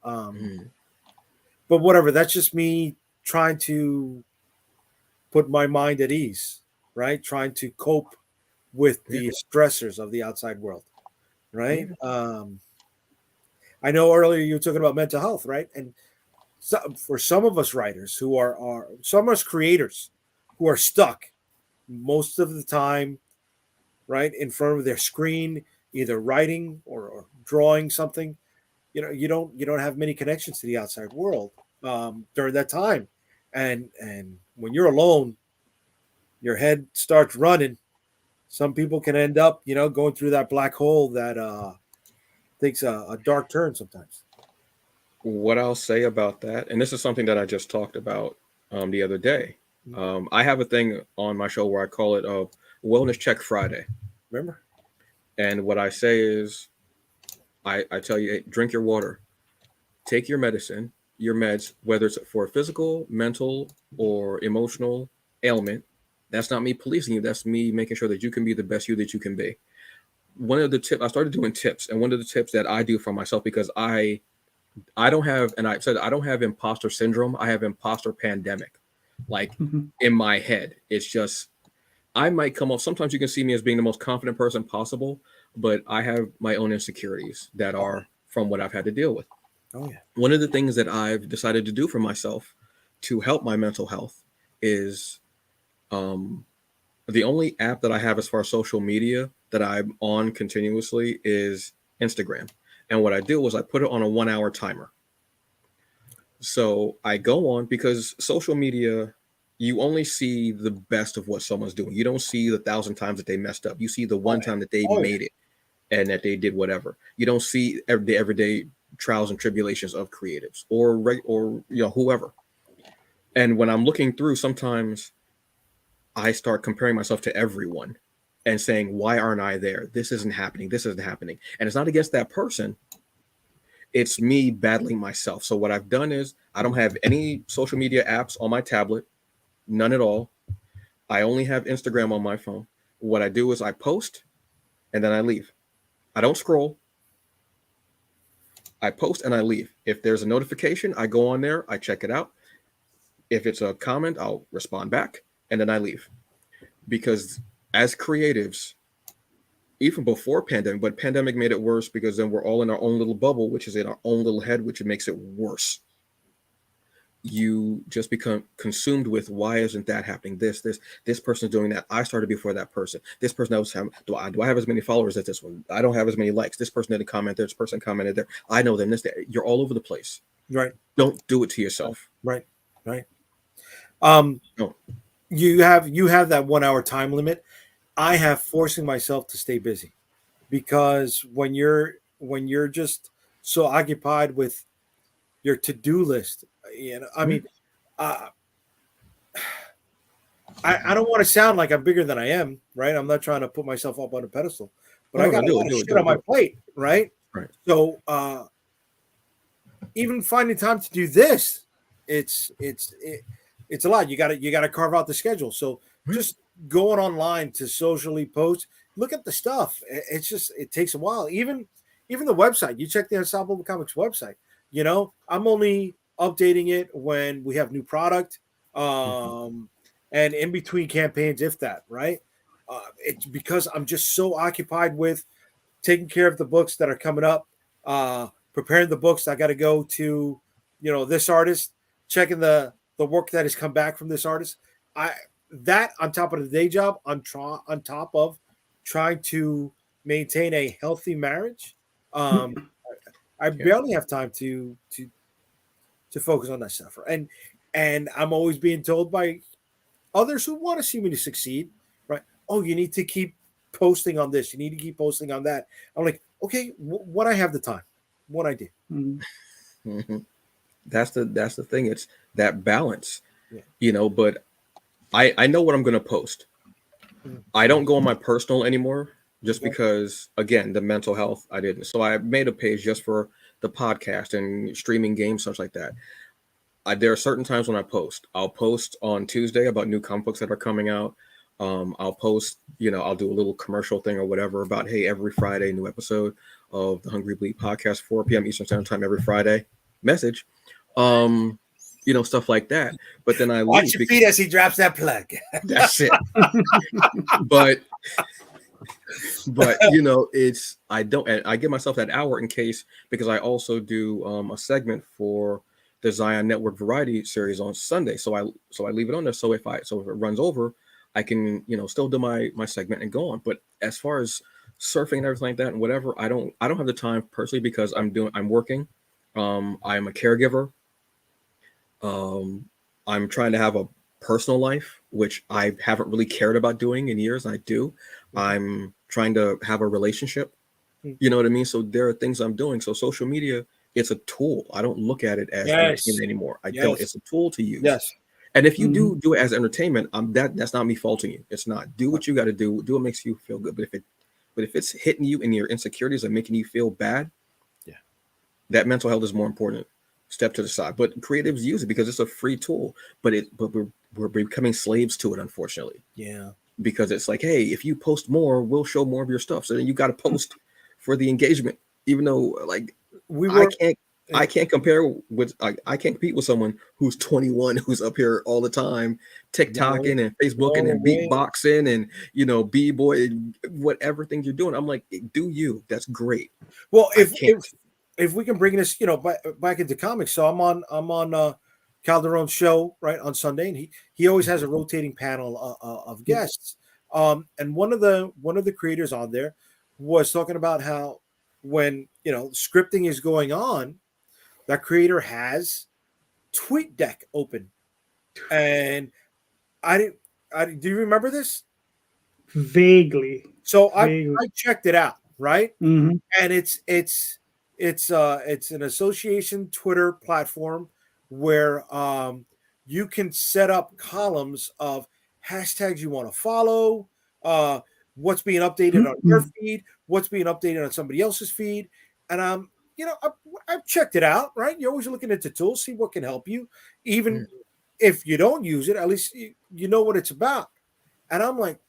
S1: But whatever, that's just me trying to put my mind at ease, right? Trying to cope with the stressors of the outside world, right? I know earlier you were talking about mental health, right? And so, for some of us writers who are some of us creators who are stuck most of the time, right, in front of their screen, either writing or drawing something, you know, you don't have many connections to the outside world during that time, and when you're alone, your head starts running. Some people can end up, you know, going through that black hole that takes a dark turn sometimes.
S2: What I'll say about that, and this is something that I just talked about the other day. I have a thing on my show where I call it Wellness Check Friday.
S1: Remember?
S2: And what I say is, I tell you, hey, drink your water, take your medicine, your meds, whether it's for a physical, mental, or emotional ailment. That's not me policing you. That's me making sure that you can be the best you that you can be. One of the tips, I started doing tips, and one of the tips that I do for myself, because I don't have, and I said I don't have imposter syndrome. I have imposter pandemic. Like in my head, it's just, I might come off. Sometimes you can see me as being the most confident person possible, but I have my own insecurities that are from what I've had to deal with.
S1: Oh yeah.
S2: One of the things that I've decided to do for myself to help my mental health is, the only app that I have as far as social media that I'm on continuously is Instagram. And what I do is I put it on a 1 hour timer. So I go on, because social media, you only see the best of what someone's doing. You don't see the 1,000 times that they messed up. You see the one time that they made it and that they did whatever. You don't see the everyday trials and tribulations of creatives or you know, whoever. And when I'm looking through, sometimes I start comparing myself to everyone and saying, why aren't I there? This isn't happening. This isn't happening. And it's not against that person. It's me battling myself. So what I've done is I don't have any social media apps on my tablet, none at all. I only have Instagram on my phone. What I do is I post and then I leave. I don't scroll. I post and I leave. If there's a notification, I go on there, I check it out. If it's a comment, I'll respond back and then I leave. Because as creatives, even before pandemic, but pandemic made it worse because then we're all in our own little bubble, which is in our own little head, which makes it worse. you just become consumed with, why isn't that happening? This person's doing that. I started before that person. This person else have, do I have as many followers as this one? I don't have as many likes. This person didn't comment there. This person commented there. I know them. This, that. You're all over the place.
S1: Right.
S2: Don't do it to yourself.
S1: Right. Right.
S2: No.
S1: You have that 1 hour time limit. I have forcing myself to stay busy, because when you're just so occupied with your to-do list, I mean, I don't want to sound like I'm bigger than I am, right? I'm not trying to put myself up on a pedestal, but I got a lot of shit on my plate, right?
S2: Right.
S1: So even finding time to do this, it's a lot. You got to carve out the schedule. So just going online to socially post, look at the stuff. It's just, it takes a while. Even the website. You check the Unstoppable Comics website. I'm only updating it when we have new product, and in between campaigns, if that, right? It's because I'm just so occupied with taking care of the books that are coming up, preparing the books. I got to go to, this artist, checking the work that has come back from this artist. That on top of the day job, on top of trying to maintain a healthy marriage. I barely have time to focus on that stuff. And I'm always being told by others who want to see me to succeed, right? Oh, you need to keep posting on this. You need to keep posting on that. I'm like, okay, when I have the time, what I do.
S2: Mm-hmm. That's the thing. It's that balance, but I know what I'm going to post. I don't go on my personal anymore, just because, again, the mental health, I didn't. So I made a page just for the podcast and streaming games, such like that. There are certain times when I post. I'll post on Tuesday about new comic books that are coming out. I'll post, I'll do a little commercial thing or whatever about, hey, every Friday, new episode of the Hungry Bleed podcast, 4 p.m. Eastern Standard Time every Friday. Message. Stuff like that. But then I
S1: watch your feet as he drops that plug.
S2: That's it. But I give myself that hour in case, because I also do a segment for the Zion Network Variety series on Sunday. So I leave it on there. So if it runs over, I can still do my segment and go on. But as far as surfing and everything like that and whatever, I don't have the time personally, because I'm working. I'm a caregiver. I'm trying to have a personal life, which I haven't really cared about doing in years. I do. I'm trying to have a relationship. You know what I mean? So there are things I'm doing. So social media, it's a tool. I don't look at it as entertainment anymore. I don't. It's a tool to use.
S1: Yes.
S2: And if you do it as entertainment, that's not me faulting you. It's not. Do what you got to do. Do what makes you feel good. But if it's hitting you and your insecurities and making you feel bad, that mental health is more important. Step to the side. But creatives use it because it's a free tool. But we're becoming slaves to it, unfortunately.
S1: Yeah.
S2: Because it's like, hey, if you post more, we'll show more of your stuff. So then you got to post for the engagement, even though I can't compare with, I can't compete with someone who's 21, who's up here all the time, TikToking and Facebooking and beatboxing and, b-boy, whatever things you're doing. I'm like, do you? That's great.
S1: Well, if we can bring this, back into comics. So I'm on Calderon's show right on Sunday, and he always has a rotating panel of guests. And one of the creators on there was talking about how when scripting is going on, that creator has TweetDeck open, and do you remember this?
S3: Vaguely.
S1: So I checked it out, right?
S3: Mm-hmm.
S1: And it's an association Twitter platform where you can set up columns of hashtags you want to follow, what's being updated on your feed, what's being updated on somebody else's feed, and I've checked it out. Right, you're always looking into tools, see what can help you, even if you don't use it. At least you know what it's about. And I'm like,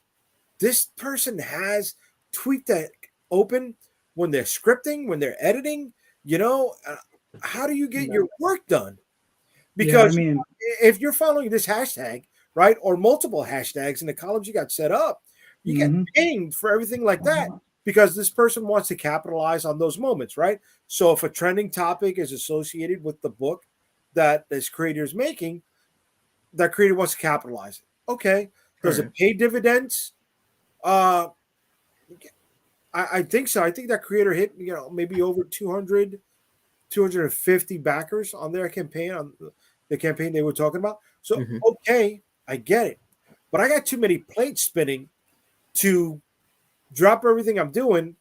S1: this person has TweetDeck open when they're scripting, when they're editing. How do you get your work done? Because if you're following this hashtag, right, or multiple hashtags in the columns you got set up, you get pinged for everything like that, because this person wants to capitalize on those moments, right? So if a trending topic is associated with the book that this creator is making, that creator wants to capitalize it. Okay, does it pay dividends? I think so. I think that creator hit maybe over 200, 250 backers on their campaign, on the campaign they were talking about. So okay, I get it, but I got too many plates spinning to drop everything I'm doing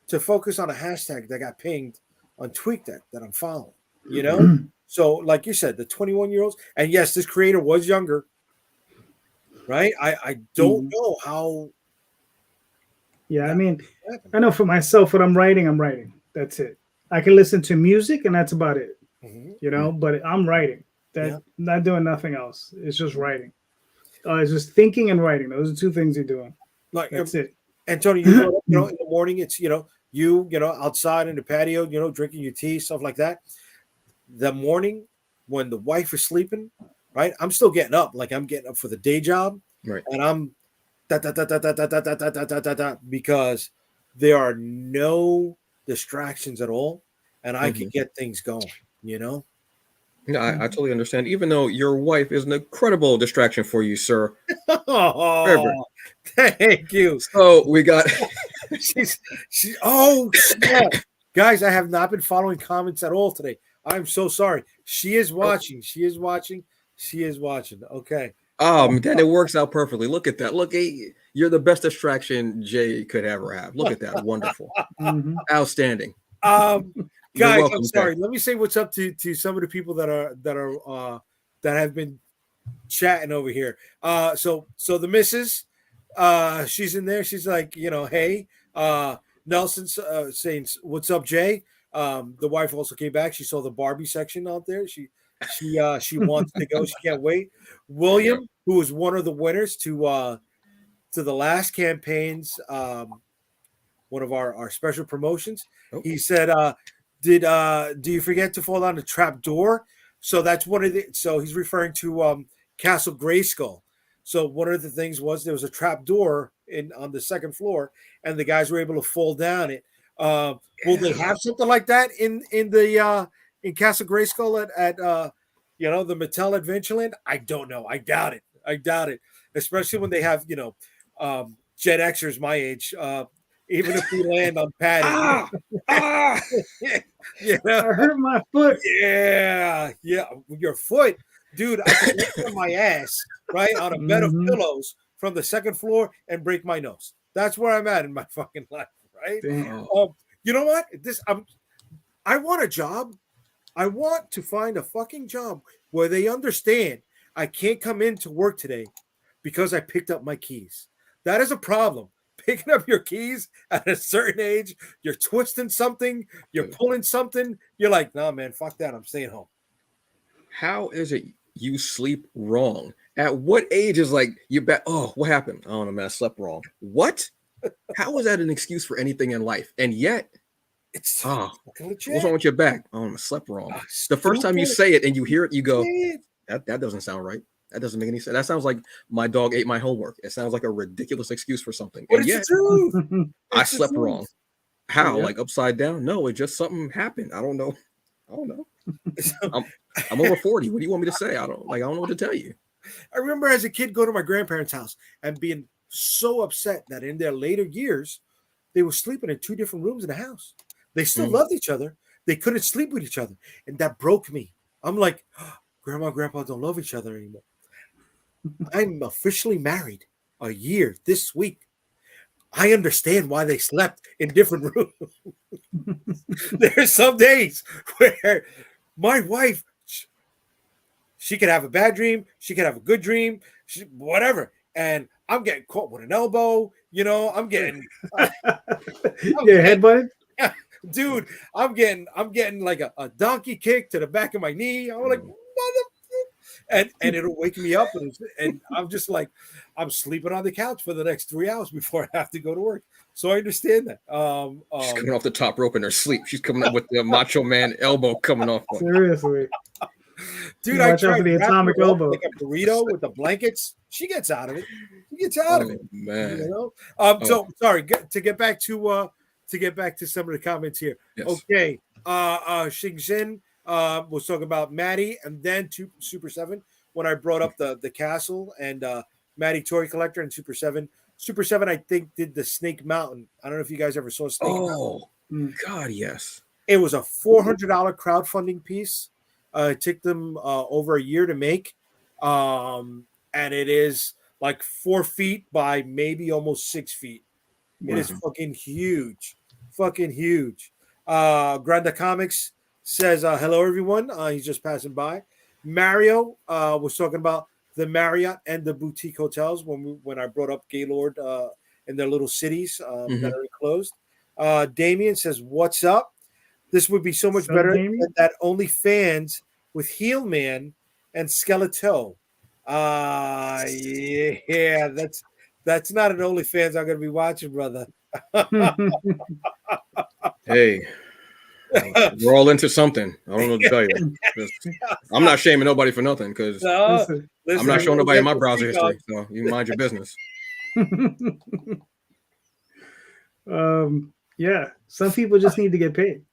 S1: to focus on a hashtag that got pinged on TweetDeck that I'm following. So like you said, the 21-year-olds, and yes, this creator was younger, right? I don't know how.
S3: Yeah, I mean, I know for myself, what I'm writing. That's it. I can listen to music, and that's about it. But I'm writing. Not doing nothing else. It's just writing. It's just thinking and writing. Those are two things you're doing.
S1: Like
S3: that's it.
S1: And Tony, in the morning, it's you outside in the patio, drinking your tea, stuff like that. The morning when the wife is sleeping, right? I'm still getting up, like I'm getting up for the day job,
S2: right?
S1: And I'm because there are no distractions at all, and I can get things going.
S2: Yeah, I totally understand. Even though your wife is an incredible distraction for you, sir.
S1: Oh, thank you.
S2: So we got.
S1: Oh, snap. Guys, I have not been following comments at all today. I'm so sorry. She is watching. She is watching. Okay.
S2: Then it works out perfectly. Look at that. Look, you're the best distraction Jay could ever have. Look at that. Wonderful. Outstanding.
S1: Guys, welcome, I'm sorry. Let me say what's up to some of the people that have been chatting over here. So the missus, she's in there. She's like, hey, Nelson's saying, "What's up, Jay?" The wife also came back. She saw the Barbie section out there. She wants to go. She can't wait. William, who was one of the winners to the last campaign's one of our special promotions, he said, do you forget to fall down the trap door? So that's one of the. So he's referring to Castle Grayskull. So one of the things was there was a trap door on the second floor, and the guys were able to fall down it. Will they have something like that in Castle Grayskull at the Mattel Adventureland? I don't know. I doubt it. Especially when they have Gen Xers my age. Even if we land on padding.
S3: I hurt my foot.
S1: Yeah, your foot, dude. I can lay on my ass right on a bed of pillows from the second floor and break my nose. That's where I'm at in my fucking life, right? You know what? I want a job. I want to find a fucking job where they understand I can't come into work today because I picked up my keys. That is a problem. Picking up your keys at a certain age, you're twisting something, you're pulling something. You're like, nah, man, fuck that. I'm staying home.
S2: How is it you sleep wrong? At what age is like you bet? Oh, what happened? I don't know, man. I slept wrong. What? How is that an excuse for anything in life? And yet,
S1: it's
S2: what's wrong with your back? Oh, I slept wrong. The first time you say it and you hear it, you go, that doesn't sound right. That doesn't make any sense. That sounds like my dog ate my homework. It sounds like a ridiculous excuse for something.
S1: But and it's the truth.
S2: I slept wrong. How? Like upside down? No, it just something happened. I don't know. I'm over 40. What do you want me to say? I don't know what to tell you.
S1: I remember as a kid going to my grandparents' house and being so upset that in their later years, they were sleeping in two different rooms in the house. They still loved each other. They couldn't sleep with each other. And that broke me. I'm like, Grandma and Grandpa don't love each other anymore. I'm officially married a year this week. I understand why they slept in different rooms. There's some days where my wife, she could have a bad dream, she could have a good dream, whatever. And I'm getting caught with an elbow, I'm getting
S3: headbutted.
S1: Dude, I'm getting like a donkey kick to the back of my knee. I'm like, and it'll wake me up, and I'm just like, I'm sleeping on the couch for the next 3 hours before I have to go to work. So I understand that.
S2: She's coming off the top rope in her sleep. She's coming up with the Macho Man elbow coming off.
S3: Seriously,
S1: dude, I tried
S3: the atomic elbow
S1: like a burrito with the blankets. She gets out of it.
S2: Man.
S1: So sorry to get back to some of the comments here.
S2: Yes.
S1: Okay, Xingzhen. was talking about Maddie, and then Super 7 when I brought up the castle and Maddie Toy Collector and Super 7. Super 7, I think, did the Snake Mountain. I don't know if you guys ever saw Snake Mountain.
S2: Oh, God, yes.
S1: It was a $400 crowdfunding piece. It took them over a year to make. And it is like 4 feet by maybe almost 6 feet. Wow. It is fucking huge. Fucking huge. Granda Comics says, hello, everyone. He's just passing by. Mario was talking about the Marriott and the boutique hotels when I brought up Gaylord in their little cities that are closed. Damien says, what's up? This would be so much better than that OnlyFans with Heel Man and Skeletor. Yeah, that's not an OnlyFans I'm going to be watching, brother.
S2: Hey, we're all into something. I don't know what to tell you. I'm not shaming nobody for nothing because I'm not showing nobody my browser history. So you mind your business.
S3: Yeah, some people just need to get paid.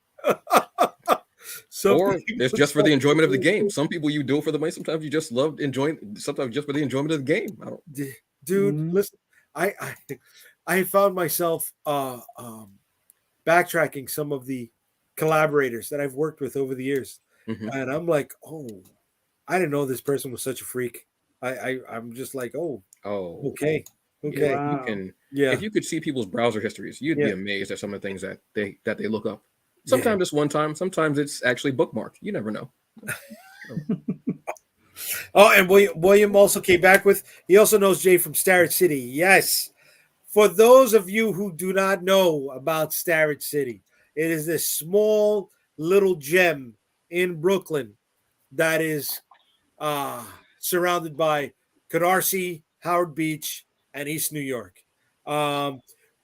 S2: Or it's just for the enjoyment of the game. Some people you do it for the money. Sometimes you just love enjoying. Sometimes just for the enjoyment of the game. I don't.
S1: Dude, listen. I found myself backtracking some of the collaborators that I've worked with over the years, and I'm like, oh, I didn't know this person was such a freak. I'm just like, okay.
S2: Yeah, wow. You can. Yeah, if you could see people's browser histories, you'd be amazed at some of the things that they look up. Sometimes it's one time. Sometimes it's actually bookmarked. You never know.
S1: Oh, and William also came back with. He also knows Jay from Starrett City. Yes. For those of you who do not know about Starrett City, it is this small little gem in Brooklyn that is surrounded by Canarsie, Howard Beach, and East New York.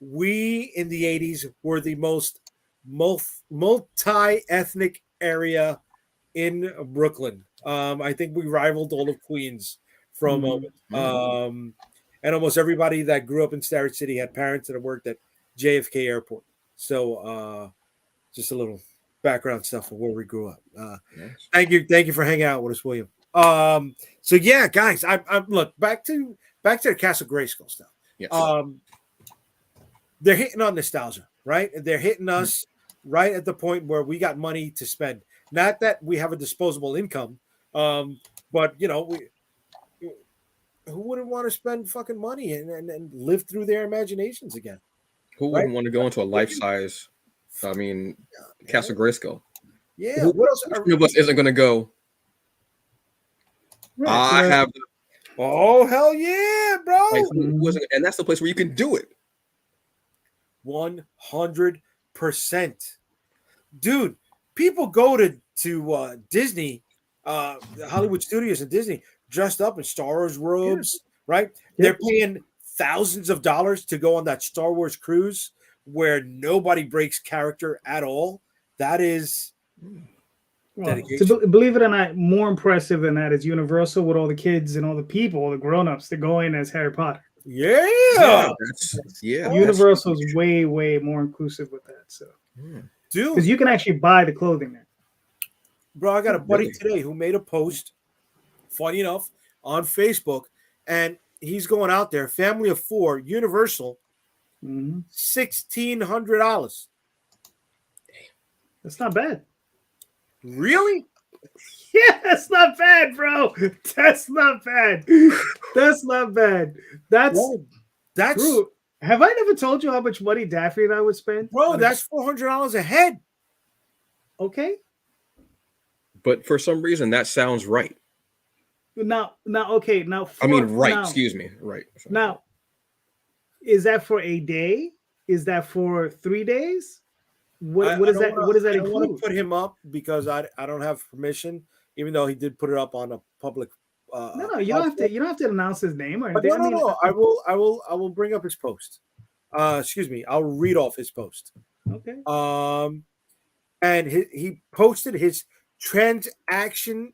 S1: We in the 80s were the most multi-ethnic area in Brooklyn. I think we rivaled all of Queens for a moment. And almost everybody that grew up in Starrett City had parents that worked at JFK Airport. So just a little background stuff of where we grew up. Thank you for hanging out with us, William. So yeah, guys, I look back to the Castle Grayskull stuff.
S2: Yes.
S1: They're hitting on nostalgia, right? They're hitting us right at the point where we got money to spend. Not that we have a disposable income, but who wouldn't want to spend fucking money and live through their imaginations again?
S2: Who wouldn't want to go into a life-size? Castle Grayskull.
S1: Yeah. What else?
S2: One of us isn't going to go. Right, I have.
S1: Oh hell yeah, bro!
S2: And that's the place where you can do it.
S1: 100%, dude. People go to Disney, Hollywood Studios and Disney, dressed up in Star Wars robes, right? They're paying thousands of dollars to go on that Star Wars cruise where nobody breaks character at all. That is
S3: believe it or not, more impressive than that is Universal with all the kids and all the people, all the grown-ups that go in as Harry Potter.
S1: Yeah.
S3: Universal's way more inclusive with that. So, dude, because you can actually buy the clothing there.
S1: Bro, I got a buddy today who made a post, funny enough, on Facebook, and he's going out there, family of 4, Universal, $1,600.
S3: That's not bad.
S1: Really?
S3: Yeah, that's not bad, bro. That's not bad. That's not bad. That's true. Have I never told you how much money Daffy and I would spend?
S1: Bro, that's $400 a head.
S3: Okay.
S2: But for some reason, that sounds right.
S3: Now,
S2: excuse me. Right.
S3: Sorry. Now, is that for a day? Is that for 3 days? What does that include?
S1: I don't want to put him up because I don't have permission, even though he did put it up on a public.
S3: No, you don't have to announce his name or anything.
S1: No. I will bring up his post. Excuse me. I'll read off his post.
S3: Okay.
S1: And he posted his transaction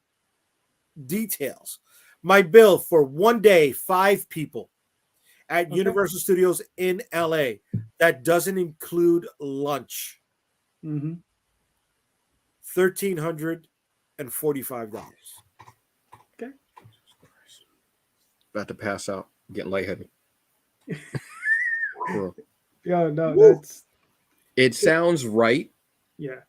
S1: details. My bill for 1 day, 5 people at Universal Studios in LA. That doesn't include lunch. $1,300
S3: Okay.
S2: About to pass out, getting lightheaded. Bro.
S3: Yeah, no,
S1: Woo.
S3: that's
S2: It sounds right,
S3: yeah.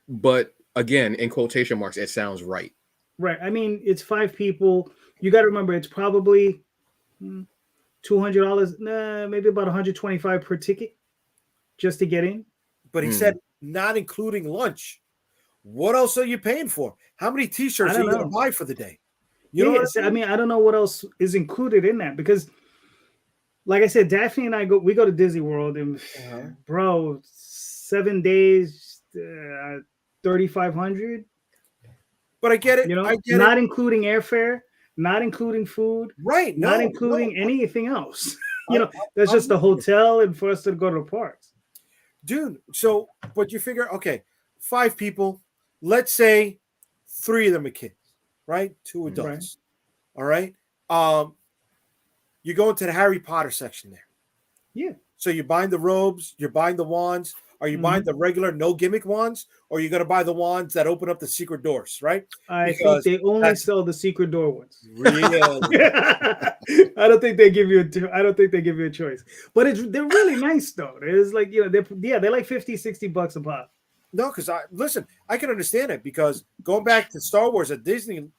S2: but again, in quotation marks, it sounds right.
S3: Right. I mean, it's 5 people. You got to remember, it's probably $200. Nah, maybe about 125 per ticket just to get in.
S1: But he said not including lunch. What else are you paying for? How many
S3: I
S1: T-shirts are
S3: don't
S1: you going
S3: know.
S1: to buy for the day? You
S3: Yeah,
S1: know what
S3: yes.
S1: I
S3: I
S1: mean?
S3: mean, I don't know what else is included in that because, like I said, Daphne and I we go to Disney World, and bro, 7 days, 3,500.
S1: But I get it.
S3: You
S1: I
S3: know,
S1: get it.
S3: not including airfare, not including food,
S1: Right?
S3: not
S1: No, no.
S3: including anything else.
S1: I,
S3: That's
S1: I'm
S3: just the
S1: with you.
S3: hotel and for us to go to the parks.
S1: Dude. So, but you figure, okay, 5 people. Let's say 3 of them are kids, right? 2
S3: Right.
S1: adults. All right. Um, you go into the Harry Potter section there.
S3: Yeah.
S1: So you're buying the robes, you're buying the wands. Are you buying the regular no gimmick wands, or are you gonna buy the wands that open up the secret doors, right?
S3: I think
S1: Because
S3: they only
S1: that's
S3: sell the secret door ones.
S1: real.
S3: I don't think they give you I don't think they give you a choice. But they're really nice though. It's like, they're like 50, $60 a pop.
S1: No, because I can understand it because going back to Star Wars at Disney,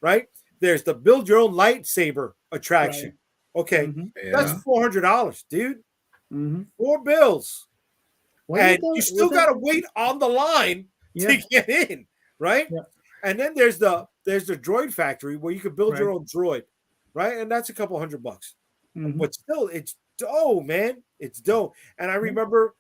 S1: right? There's the build your own lightsaber attraction.
S3: Right.
S1: Okay,
S3: Mm-hmm.
S1: that's
S2: Yeah.
S1: $400, dude.
S3: Mm-hmm.
S1: 4 bills,
S3: Was
S1: and
S3: it though?
S1: you
S3: Was
S1: still
S3: that?
S1: gotta wait on the line
S3: Yeah.
S1: to get in, right?
S3: Yeah.
S1: And then there's the droid factory where you can build your
S3: Right.
S1: own droid, right? And that's a couple $100.
S3: Mm-hmm.
S1: But still, it's dope, man. It's dope. And I remember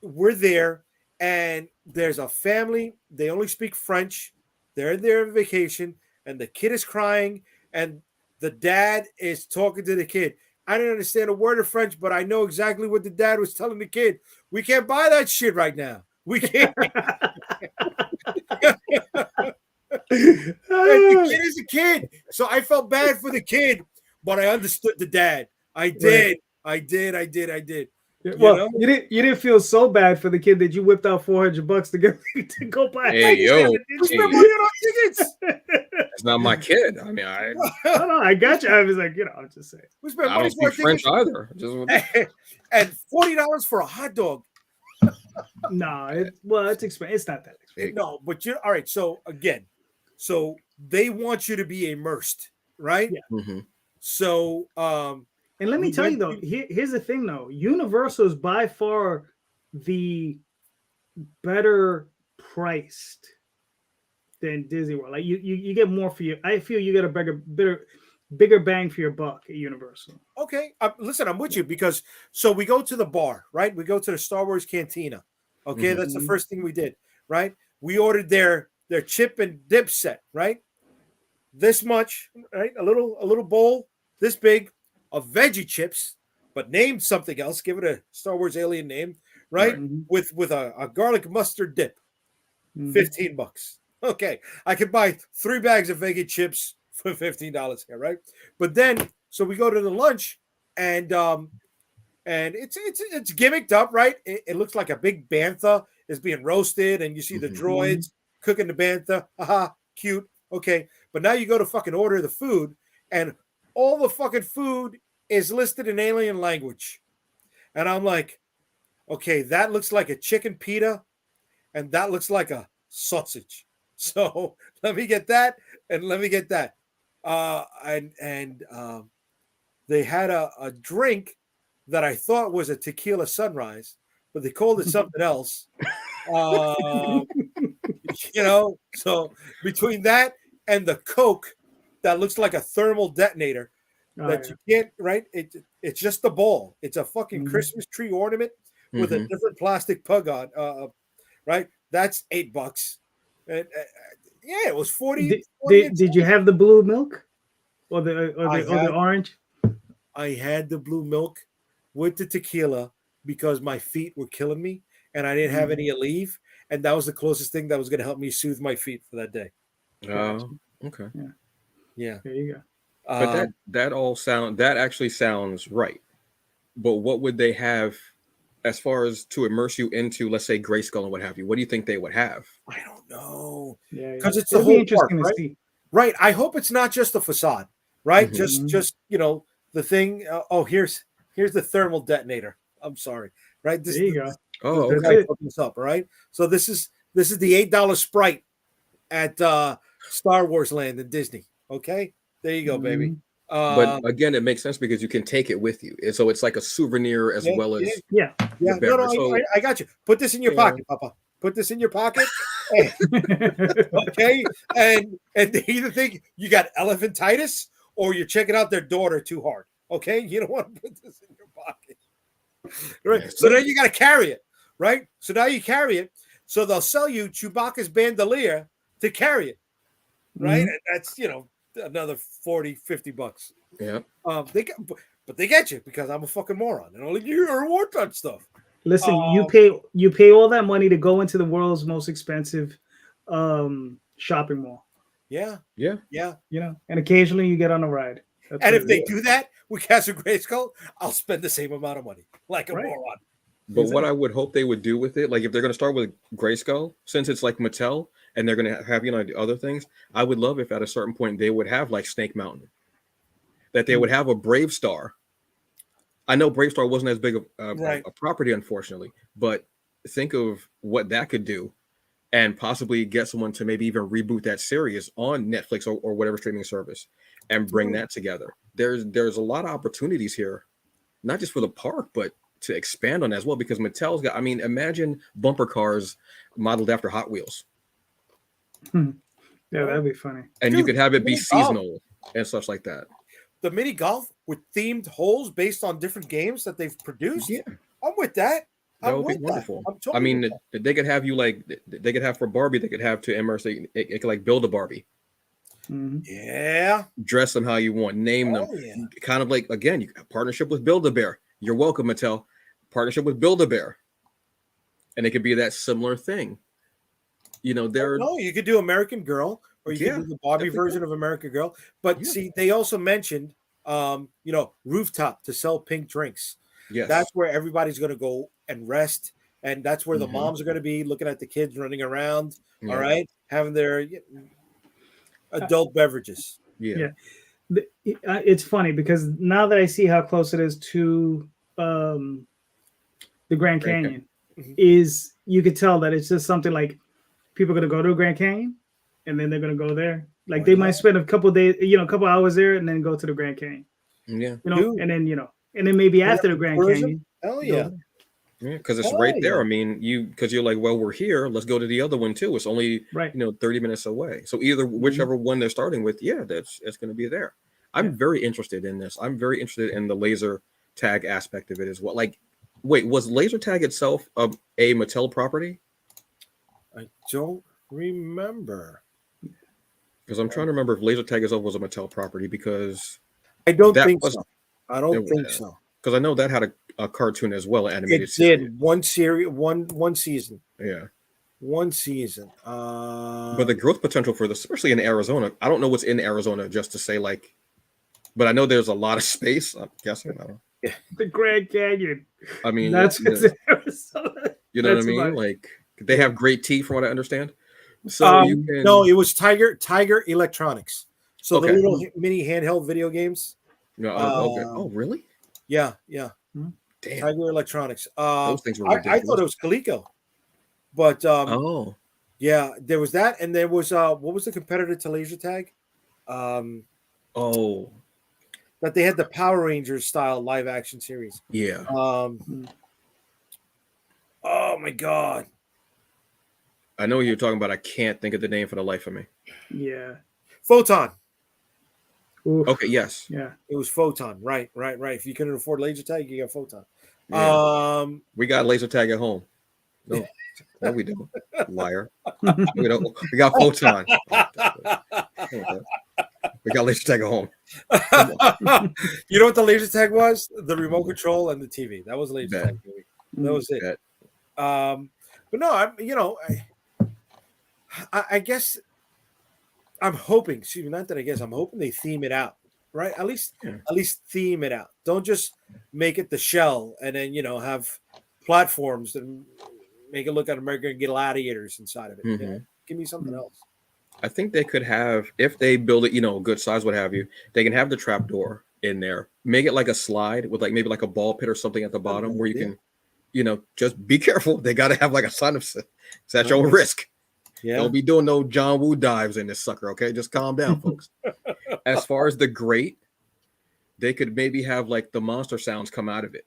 S1: we're there, and there's a family. They only speak French. They're there on vacation, and the kid is crying, and the dad is talking to the kid. I didn't understand a word of French, but I know exactly what the dad was telling the kid. We can't buy that shit right now. We can't. And the kid is a kid. So I felt bad for the kid, but I understood the dad. I did.
S3: Right.
S1: I did. You
S3: Well,
S1: know?
S3: you didn't feel so bad for the kid that you whipped out $400 to get to go buy.
S2: Hey, yo.
S1: We spent money on our tickets.
S2: It's not my kid. I mean,
S3: No, I got you. I was like, I'm just saying.
S1: We spent
S2: I
S1: money
S2: don't
S1: for our
S2: speak French
S1: tickets.
S2: either. Just
S1: And $40 for a hot dog.
S3: No, it's expensive. It's not that expensive.
S1: No, but all right. So again, they want you to be immersed, right?
S3: Yeah.
S2: Mhm.
S1: So
S3: And let me
S1: we
S3: tell you
S1: went
S3: though, here's the thing though. Universal is by far the better priced than Disney World. Like you get more for your. I feel you get a bigger bang for your buck at Universal.
S1: okay, listen, I'm with you because so we go to the bar, right? We go to the Star Wars Cantina. Okay, that's the first thing we did, right? We ordered their chip and dip set, right? This much, right? A little bowl this big of veggie chips, but named something else. Give it a Star Wars alien name, right?
S3: Mhm.
S1: With a garlic mustard dip,
S3: Mhm.
S1: $15. Okay, I could buy 3 bags of veggie chips for $15 here, right? But then, so we go to the lunch, and it's gimmicked up, right? It looks like a big bantha is being roasted, and you see the droids cooking the bantha. Haha, cute. Okay, but now you go to fucking order the food, and all the fucking food is listed in alien language, and I'm like, okay, that looks like a chicken pita, and that looks like a sausage. So let me get that, and let me get that. They had a drink that I thought was a tequila sunrise, but they called it something else. Uh, so between that and the Coke that looks like a thermal detonator that you can't, right? It's just the ball. It's a fucking Christmas tree ornament with a different plastic pug on, right? That's $8. And, yeah, it was 40.
S3: Did you have the blue milk or the orange?
S1: I had the blue milk with the tequila because my feet were killing me and I didn't have any leave. And that was the closest thing that was going to help me soothe my feet for that day.
S2: Oh, okay.
S1: Yeah.
S3: There you go.
S2: But that actually sounds right. But what would they have as far as to immerse you into, let's say, Grayskull and what have you, what do you think they would have?
S1: I don't know.
S3: Yeah,
S1: Because it's the
S3: it'll be
S1: whole park,
S3: interesting to
S1: right?
S3: see.
S1: Right. I hope it's not just the facade, right?
S2: Mhm.
S1: Just the thing. Here's the thermal detonator. I'm sorry, right?
S3: There you go.
S2: Oh,
S3: That's
S1: Guy
S2: okay.
S3: it.
S1: put this up, all right? So this is the $8 Sprite at Star Wars Land in Disney. Okay, there you go, baby.
S3: Mhm.
S2: But
S1: Um,
S2: again, it makes sense because you can take it with you, and so it's like a souvenir as
S1: yeah,
S2: well
S1: yeah,
S2: as
S3: Yeah.
S2: the
S1: yeah. No,
S2: beverage. So
S1: I got you. Put this in your
S2: yeah,
S1: pocket, Papa. Put this in your pocket. Okay, and they either think you got elephantitis or you're checking out their daughter too hard. Okay, you don't want to put this in your pocket, right?
S2: Yes,
S1: So
S2: sir.
S1: then you got to carry it, right? So now you carry it. So they'll sell you Chewbacca's bandolier to carry it, right?
S3: Mhm.
S1: And that's another 40-50 bucks.
S2: Yeah.
S1: But they get you because I'm a fucking moron and only you want that stuff.
S3: Listen,
S1: Um,
S3: you pay all that money to go into the world's most expensive shopping mall.
S1: yeah,
S2: Yeah.
S1: yeah.
S3: And occasionally you get on a ride. That's
S1: And
S3: what
S1: if
S3: it
S1: they
S3: is.
S1: do that with Castle Grayskull, I'll spend the same amount of money like a
S3: Right.
S1: moron.
S2: But what I would hope they would do with it, like if they're going to start with Grayskull, since it's like Mattel and they're going to have the other things, I would love if at a certain point they would have like Snake Mountain, that they would have a Brave Star. I know Brave Star wasn't as big of
S1: Right.
S2: a property, unfortunately, but think of what that could do, and possibly get someone to maybe even reboot that series on Netflix or whatever streaming service, and bring that together. There's a lot of opportunities here, not just for the park, but to expand on that as well, because Mattel's got, I mean, imagine bumper cars modeled after Hot Wheels,
S3: Yeah, that'd be funny.
S2: and you
S1: Dude,
S2: could have it be
S1: mini golf.
S2: seasonal and such like that.
S1: The mini golf with themed holes based on different games that they've produced.
S2: Yeah,
S1: I'm with that.
S2: that
S1: I'm
S2: would be
S1: with
S2: wonderful.
S1: that. I'm totally
S2: I mean,
S1: with that.
S2: they could have you like, they could have for Barbie, they could have to immerse it could like build a Barbie,
S3: Mhm.
S1: Yeah.
S2: dress them how you want, name them,
S1: Oh, yeah.
S2: kind of like, again, you partnership with Build-A-Bear. You're welcome, Mattel. Partnership with Build-A-Bear, and it could be that similar thing. They're
S1: No, you could do American Girl, or you
S2: yeah,
S1: could do the Barbie
S2: definitely
S1: version
S2: could.
S1: of American Girl. But
S2: Yeah.
S1: see, they also mentioned, rooftop to sell pink drinks.
S2: Yes,
S1: That's where everybody's going to go and rest, and that's where the
S2: Mhm.
S1: moms are going to be looking at the kids running around.
S2: Yeah.
S1: All right, having their adult beverages.
S2: Yeah.
S3: It's funny because now that I see how close it is to the Grand
S2: Grand
S3: Canyon,
S1: Mhm.
S3: is you could tell that it's just something like people are gonna go to Grand Canyon and then they're gonna go there. Like
S1: Why
S3: they
S1: not?
S3: might spend a couple days, a couple hours there and then go to the Grand Canyon.
S2: Yeah.
S1: Dude.
S3: And then maybe after the Grand
S1: Tourism?
S3: Canyon.
S1: Hell
S3: go
S1: yeah.
S3: there.
S2: Yeah, because it's
S1: Hell
S2: right there.
S1: yeah.
S2: I mean, because you're like, well, we're here. Let's go to the other one too. It's only
S3: Right.
S2: 30 minutes away. So either whichever one they're starting with, yeah, it's going to be there. I'm very interested in this. I'm very interested in the laser tag aspect of it as well. Like, wait, was laser tag itself a Mattel property?
S1: I don't remember.
S2: Because I'm trying to remember if laser tag itself was a Mattel property, because
S1: I don't
S2: that
S1: think
S2: was
S1: so. I don't think so.
S2: because I know that had a cartoon as well, an animated
S1: It
S2: series.
S1: did one series, one season.
S2: Yeah.
S1: One season.
S2: But the growth potential for this, especially in Arizona, I don't know what's in Arizona just to say like, but I know there's a lot of space. I'm guessing. I don't know.
S3: The Grand Canyon.
S2: I mean,
S3: That's what's in Arizona.
S2: you know what I
S3: That's
S2: mean?
S3: about it.
S2: Like they have great tea, from what I understand. So you can
S1: No, it was Tiger Electronics. So
S2: Okay.
S1: the little mini handheld video games.
S2: No, okay. Oh, really?
S1: Yeah.
S3: Hmm.
S2: Damn.
S1: Tiger Electronics.
S2: Those things were
S1: I
S2: ridiculous.
S1: thought it was Coleco, but
S2: Oh,
S1: yeah, there was that, and there was what was the competitor to laser tag?
S2: oh,
S1: That they had the Power Rangers style live action series.
S2: yeah.
S1: Oh my god.
S2: I know what you're talking about. I can't think of the name for the life of me.
S3: Yeah.
S1: Photon.
S3: Oof.
S2: Okay, yes.
S3: Yeah.
S1: It was Photon. Right. If you couldn't afford laser tag, you got Photon.
S2: Yeah. We got laser tag at home. No, we don't. Liar. We don't. We got Photon. We got laser tag at home.
S1: You know what the laser tag was? The remote control and the TV. That was laser
S2: Bet.
S1: tag. Baby. That was it.
S2: Bet.
S1: But no, I guess I'm hoping. See, not that I guess I'm hoping they theme it out, right? At least theme it out. Don't just make it the shell and then have platforms and make it look like American gladiators inside of it.
S2: Mm-hmm.
S1: You know? Give me something else.
S2: I think they could have, if they build it, a good size, what have you, they can have the trapdoor in there, make it like a slide with like maybe like a ball pit or something at the bottom where you can, just be careful. They got to have like a sign of it's at your own risk.
S1: Yeah.
S2: Don't be doing no John Woo dives in this sucker. Okay. Just calm down, folks. As far as the grate, they could maybe have like the monster sounds come out of it.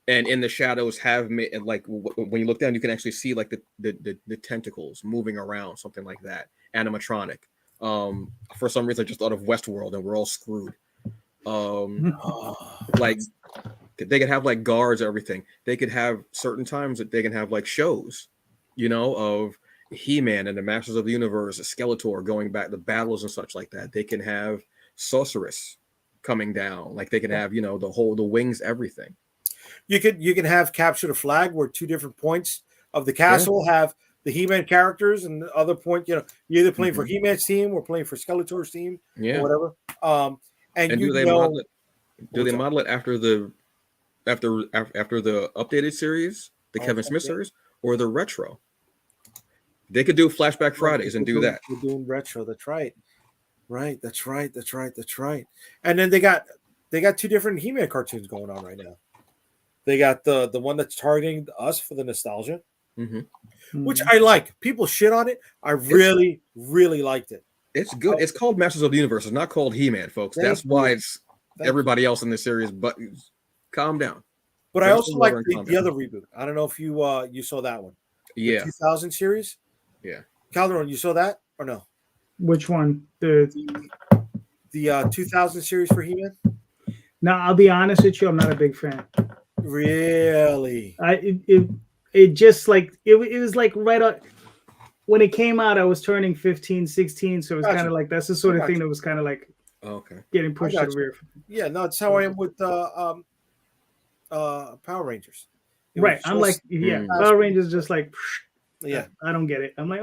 S2: And in the shadows and like when you look down, you can actually see like the tentacles moving around, something like that. Animatronic. For some reason, I just thought of Westworld, and we're all screwed. Like they could have like guards, everything. They could have certain times that they can have like shows, of He-Man and the Masters of the Universe, Skeletor going back to battles and such like that. They can have Sorceress coming down, like they can have the wings, everything.
S1: You can have Capture the Flag, where 2 different points of the castle have the He-Man characters, and the other point, you're either playing for He-Man's team or playing for Skeletor's team, or whatever. And
S2: do they model it? Do they model it after the updated series, the Kevin Smith series, or the retro? They could do Flashback Fridays and do that.
S1: We're doing retro. That's right. Right. That's right. And then they got 2 different He-Man cartoons going on right now. They got the one that's targeting us for the nostalgia, which I like. People shit on it. I really liked it.
S2: It's good. It's called Masters of the Universe. It's not called He-Man, folks. That's why it's everybody else in the series. But calm down.
S1: But I also like the other reboot. I don't know if you saw that one.
S2: Yeah.
S1: The 2000 series.
S2: Yeah.
S1: Calderon, you saw that or no?
S3: Which one? The
S1: 2000 series for He-Man?
S3: Now, I'll be honest with you. I'm not a big fan.
S1: Really?
S3: It just like it was like right on when it came out. I was turning 15, 16, so it was kind of like that's the sort of thing that was kind of like getting pushed to the rear.
S1: Yeah, no, it's how I am with Power Rangers.
S3: Right, I'm like Power Rangers, just like I don't get it. I'm like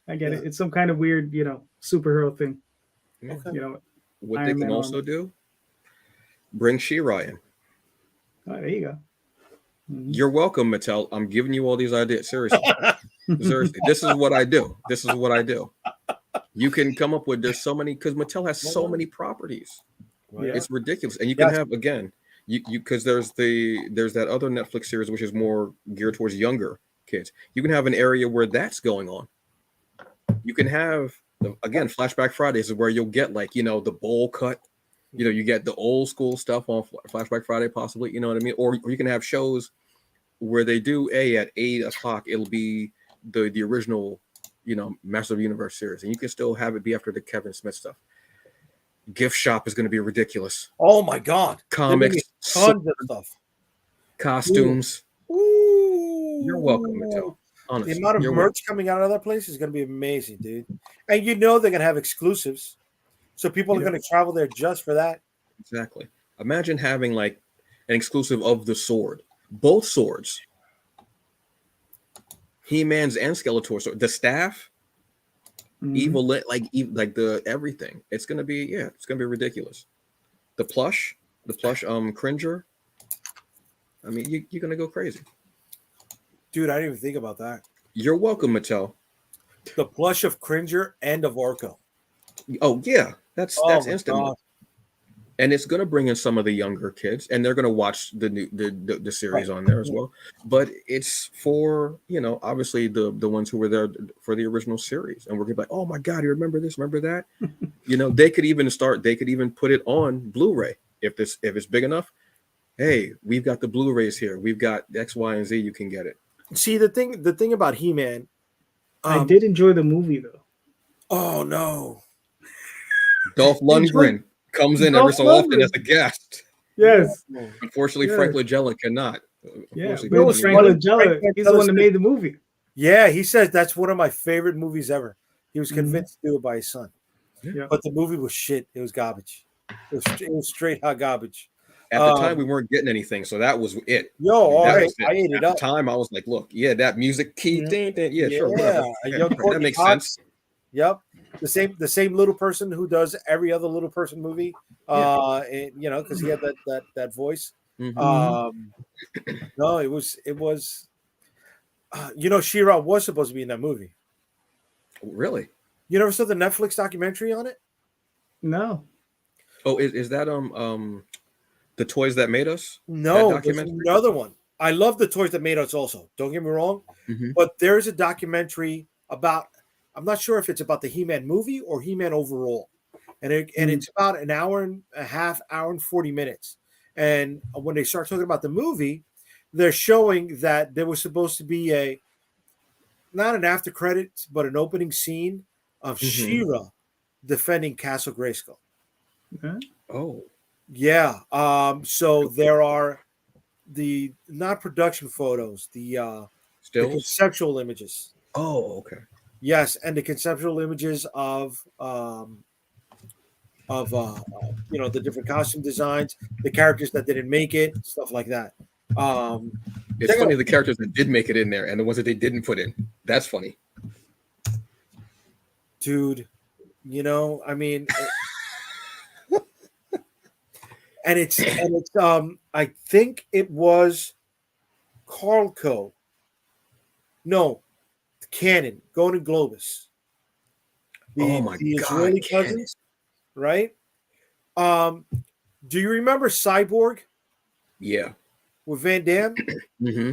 S3: I get it. It's some kind of weird superhero thing.
S2: What they can also do, bring She-Ra in.
S3: Oh, there you go.
S2: You're welcome, Mattel. I'm giving you all these ideas. Seriously. This is what I do. You can come up with, there's so many, because Mattel has so many properties. It's ridiculous. And you can have, again, because there's that other Netflix series which is more geared towards younger kids. You can have an area where that's going on. You can have, again, Flashback Fridays is where you'll get like, the bowl cut. You get the old school stuff on Flashback Friday, possibly, you know what I mean? Or you can have shows where they do at 8 o'clock, it'll be the original, Master of the Universe series. And you can still have it be after the Kevin Smith stuff. Gift shop is going to be ridiculous.
S1: Oh my God.
S2: Comics,
S1: tons of stuff.
S2: Costumes.
S1: Ooh.
S2: You're welcome, Mattel. Honestly,
S1: the amount of merch coming out of that place is going to be amazing, dude. And they're going to have exclusives. So people are going to travel there just for that.
S2: Exactly. Imagine having like an exclusive of the sword, both swords, He-Man's and Skeletor's sword, the staff, evil like the everything. It's gonna be ridiculous. The plush Cringer. I mean, you're gonna go crazy,
S1: dude. I didn't even think about that.
S2: You're welcome, Mattel.
S1: The plush of Cringer and of Orko.
S2: Oh yeah. That's instant, and it's going to bring in some of the younger kids, and they're going to watch the series on there as well. But it's for obviously the ones who were there for the original series, and we're going to be like, oh my God, you remember this, remember that? They could even put it on Blu-ray if it's big enough. Hey, we've got the Blu-rays here. We've got X, Y, and Z. You can get it.
S1: See, the thing about He-Man,
S3: I did enjoy the movie though.
S1: Oh no.
S2: Dolph Lundgren comes in every so often as a guest.
S3: Yes.
S2: Unfortunately, Frank Langella cannot.
S3: Yeah, Frank Langella, he's the one that made the movie.
S1: Yeah, he says that's one of my favorite movies ever. He was convinced to do it by his son. Yeah. But the movie was shit. It was garbage. It was straight hot garbage.
S2: At the time, we weren't getting anything, so that was it.
S1: I ate it up.
S2: At the time, I was like, look, that music key, sure.
S1: That makes sense. Yep. The same little person who does every other little person movie, because he had that voice. Um, no, it was. She-Ra was supposed to be in that movie.
S2: Really?
S1: You never saw the Netflix documentary on it?
S3: No.
S2: Oh, is that the toys that made us? That
S1: No, there's
S2: documentary?
S1: another one. I love the toys that made us also. Don't get me wrong.
S2: Mm-hmm.
S1: But there's a documentary about, I'm not sure if it's about the He-Man movie or He-Man overall. And it's about an hour and a half, hour and 40 minutes. And when they start talking about the movie, they're showing that there was supposed to be not an after credits, but an opening scene of She-Ra defending Castle Grayskull.
S2: Oh.
S1: Yeah. So there are the not production photos, the conceptual images.
S2: Oh, okay.
S1: Yes, and the conceptual images of the different costume designs, the characters that didn't make it, stuff like that.
S2: It's funny the characters that did make it in there and the ones that they didn't put in. That's funny.
S1: Dude, I mean, and it's I think it was Carlco. No, Canon, Golden Globus. The Israeli cousins, right? Do you remember Cyborg?
S2: Yeah.
S1: With Van Damme?
S2: Mm-hmm.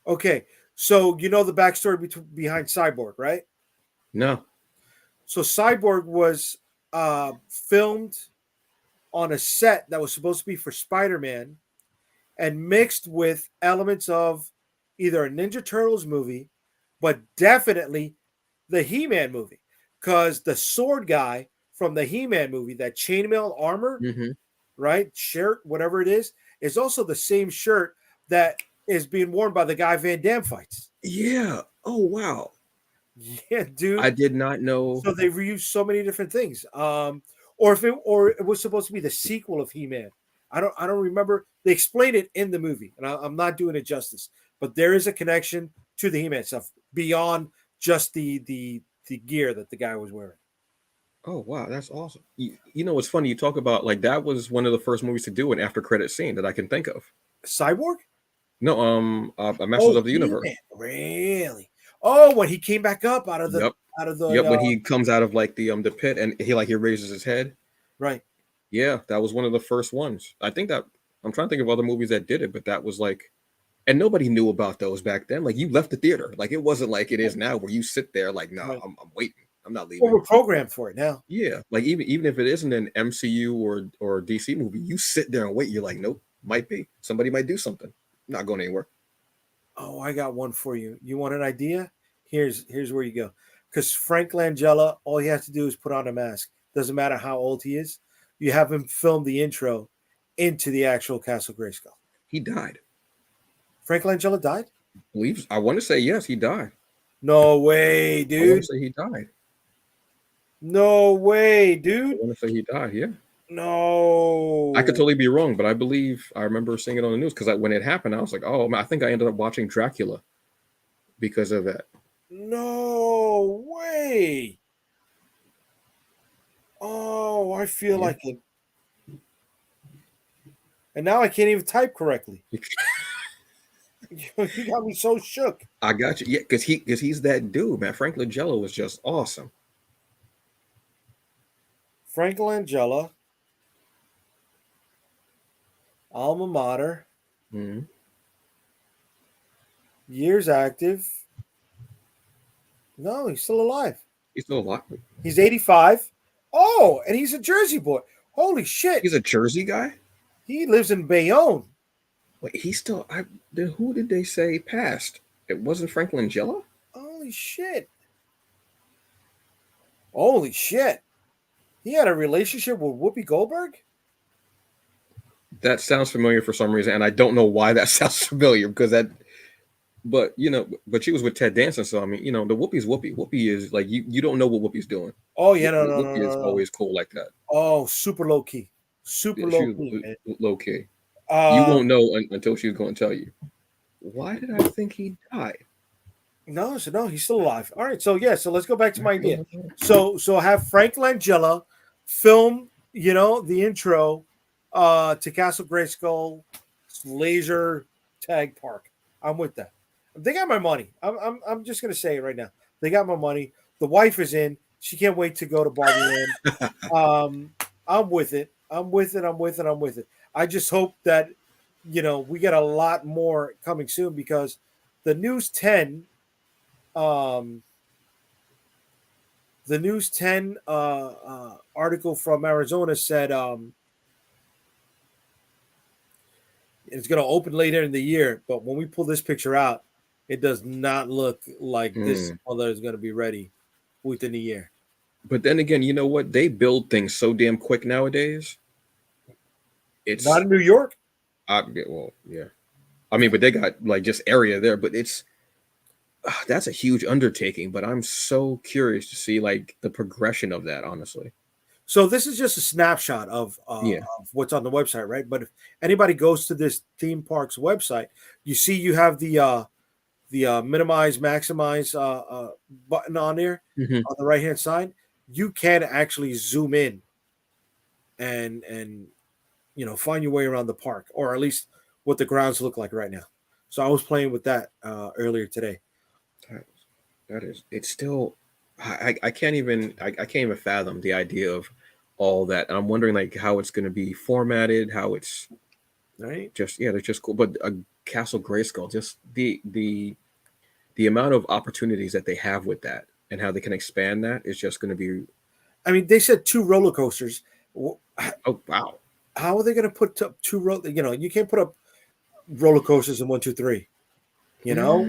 S1: Okay, so you know the backstory behind Cyborg, right?
S2: No.
S1: So Cyborg was filmed on a set that was supposed to be for Spider-Man and mixed with elements of either a Ninja Turtles movie, but definitely the He-Man movie. Because the sword guy from the He-Man movie, that chainmail armor, right, shirt, whatever it is also the same shirt that is being worn by the guy Van Damme fights.
S2: Yeah. Oh, wow.
S1: Yeah, dude.
S2: I did not know.
S1: So they reused so many different things. Or it was supposed to be the sequel of He-Man. I don't remember. They explained it in the movie, and I'm not doing it justice. But there is a connection to the He-Man stuff beyond just the gear that the guy was wearing.
S2: Oh, wow, that's awesome. You know what's funny? You talk about like that was one of the first movies to do an after credit scene that I can think of.
S1: Cyborg?
S2: No, Masters of the Universe.
S1: Really? Oh, when he came back up out of the
S2: when he comes out of like the pit and he raises his head.
S1: Right.
S2: Yeah, that was one of the first ones. I think that I'm trying to think of other movies that did it, but that was like, and nobody knew about those back then. Like you left the theater, like it wasn't like it is now where you sit there like, no, I'm waiting, I'm not leaving.
S1: Well, we're programmed for it now.
S2: Yeah, like even if it isn't an MCU or DC movie, you sit there and wait. You're like, nope, might be somebody might do something. Not going anywhere.
S1: Oh, I got one for you. You want an idea? Here's where you go. Because Frank Langella, all he has to do is put on a mask. Doesn't matter how old he is. You have him film the intro into the actual Castle Grayskull.
S2: He died.
S1: Frank Langella died?
S2: I want to say yes, he died.
S1: No way, dude.
S2: I want to say he died.
S1: No way, dude.
S2: I want to say he died, yeah.
S1: No.
S2: I could totally be wrong, but I remember seeing it on the news because when it happened, I was like, oh, I think I ended up watching Dracula because of that.
S1: No way. Oh, I feel like it. And now I can't even type correctly. You got me so shook.
S2: I got you. Yeah, because he's that dude, man. Frank Langella was just awesome.
S1: Frank Langella. Alma mater.
S2: Mm-hmm.
S1: Years active. No, he's still alive.
S2: He's still alive.
S1: He's 85. Oh, and he's a Jersey boy. Holy shit.
S2: He's a Jersey guy?
S1: He lives in Bayonne.
S2: Wait, he's still... who did they say passed? It wasn't Frank Langella?
S1: Holy shit. Holy shit. He had a relationship with Whoopi Goldberg?
S2: That sounds familiar for some reason, and I don't know why that sounds familiar, because that... But, but she was with Ted Danson, so, I mean, the Whoopi's Whoopi. Whoopi is, like, you don't know what Whoopi's doing.
S1: Oh, yeah,
S2: Whoopi is always cool like that.
S1: Oh, super low-key. Super low-key.
S2: Low-key. You won't know until she's going to tell you. Why did I think he died?
S1: No, he's still alive. All right, so let's go back to my idea. So have Frank Langella film, the intro to Castle Grayskull laser tag park. I'm with that. They got my money. I'm just gonna say it right now. They got my money. The wife is in. She can't wait to go to Barbie Land. I'm with it. I'm with it. I'm with it. I'm with it. I just hope that we get a lot more coming soon because the News 10, um, article from Arizona said it's going to open later in the year. But when we pull this picture out, it does not look like this mother is going to be ready within a year.
S2: But then again, you know what? They build things so damn quick nowadays. It's
S1: not in New York.
S2: Well, yeah. I mean, but they got like just area there. But that's a huge undertaking. But I'm so curious to see like the progression of that. Honestly.
S1: So this is just a snapshot of what's on the website, right? But if anybody goes to this theme park's website, you have the minimize, maximize button on there on the right hand side. You can actually zoom in and find your way around the park, or at least what the grounds look like right now. So I was playing with that earlier today.
S2: It's still I can't even fathom the idea of all that. I'm wondering like how it's going to be formatted, how it's
S1: right.
S2: They're just cool. But Castle Grayskull, just the amount of opportunities that they have with that and how they can expand that is just going to be.
S1: I mean, they said 2 roller coasters.
S2: Oh wow!
S1: How are they going to put up 2 you can't put up roller coasters in 1, 2, 3. How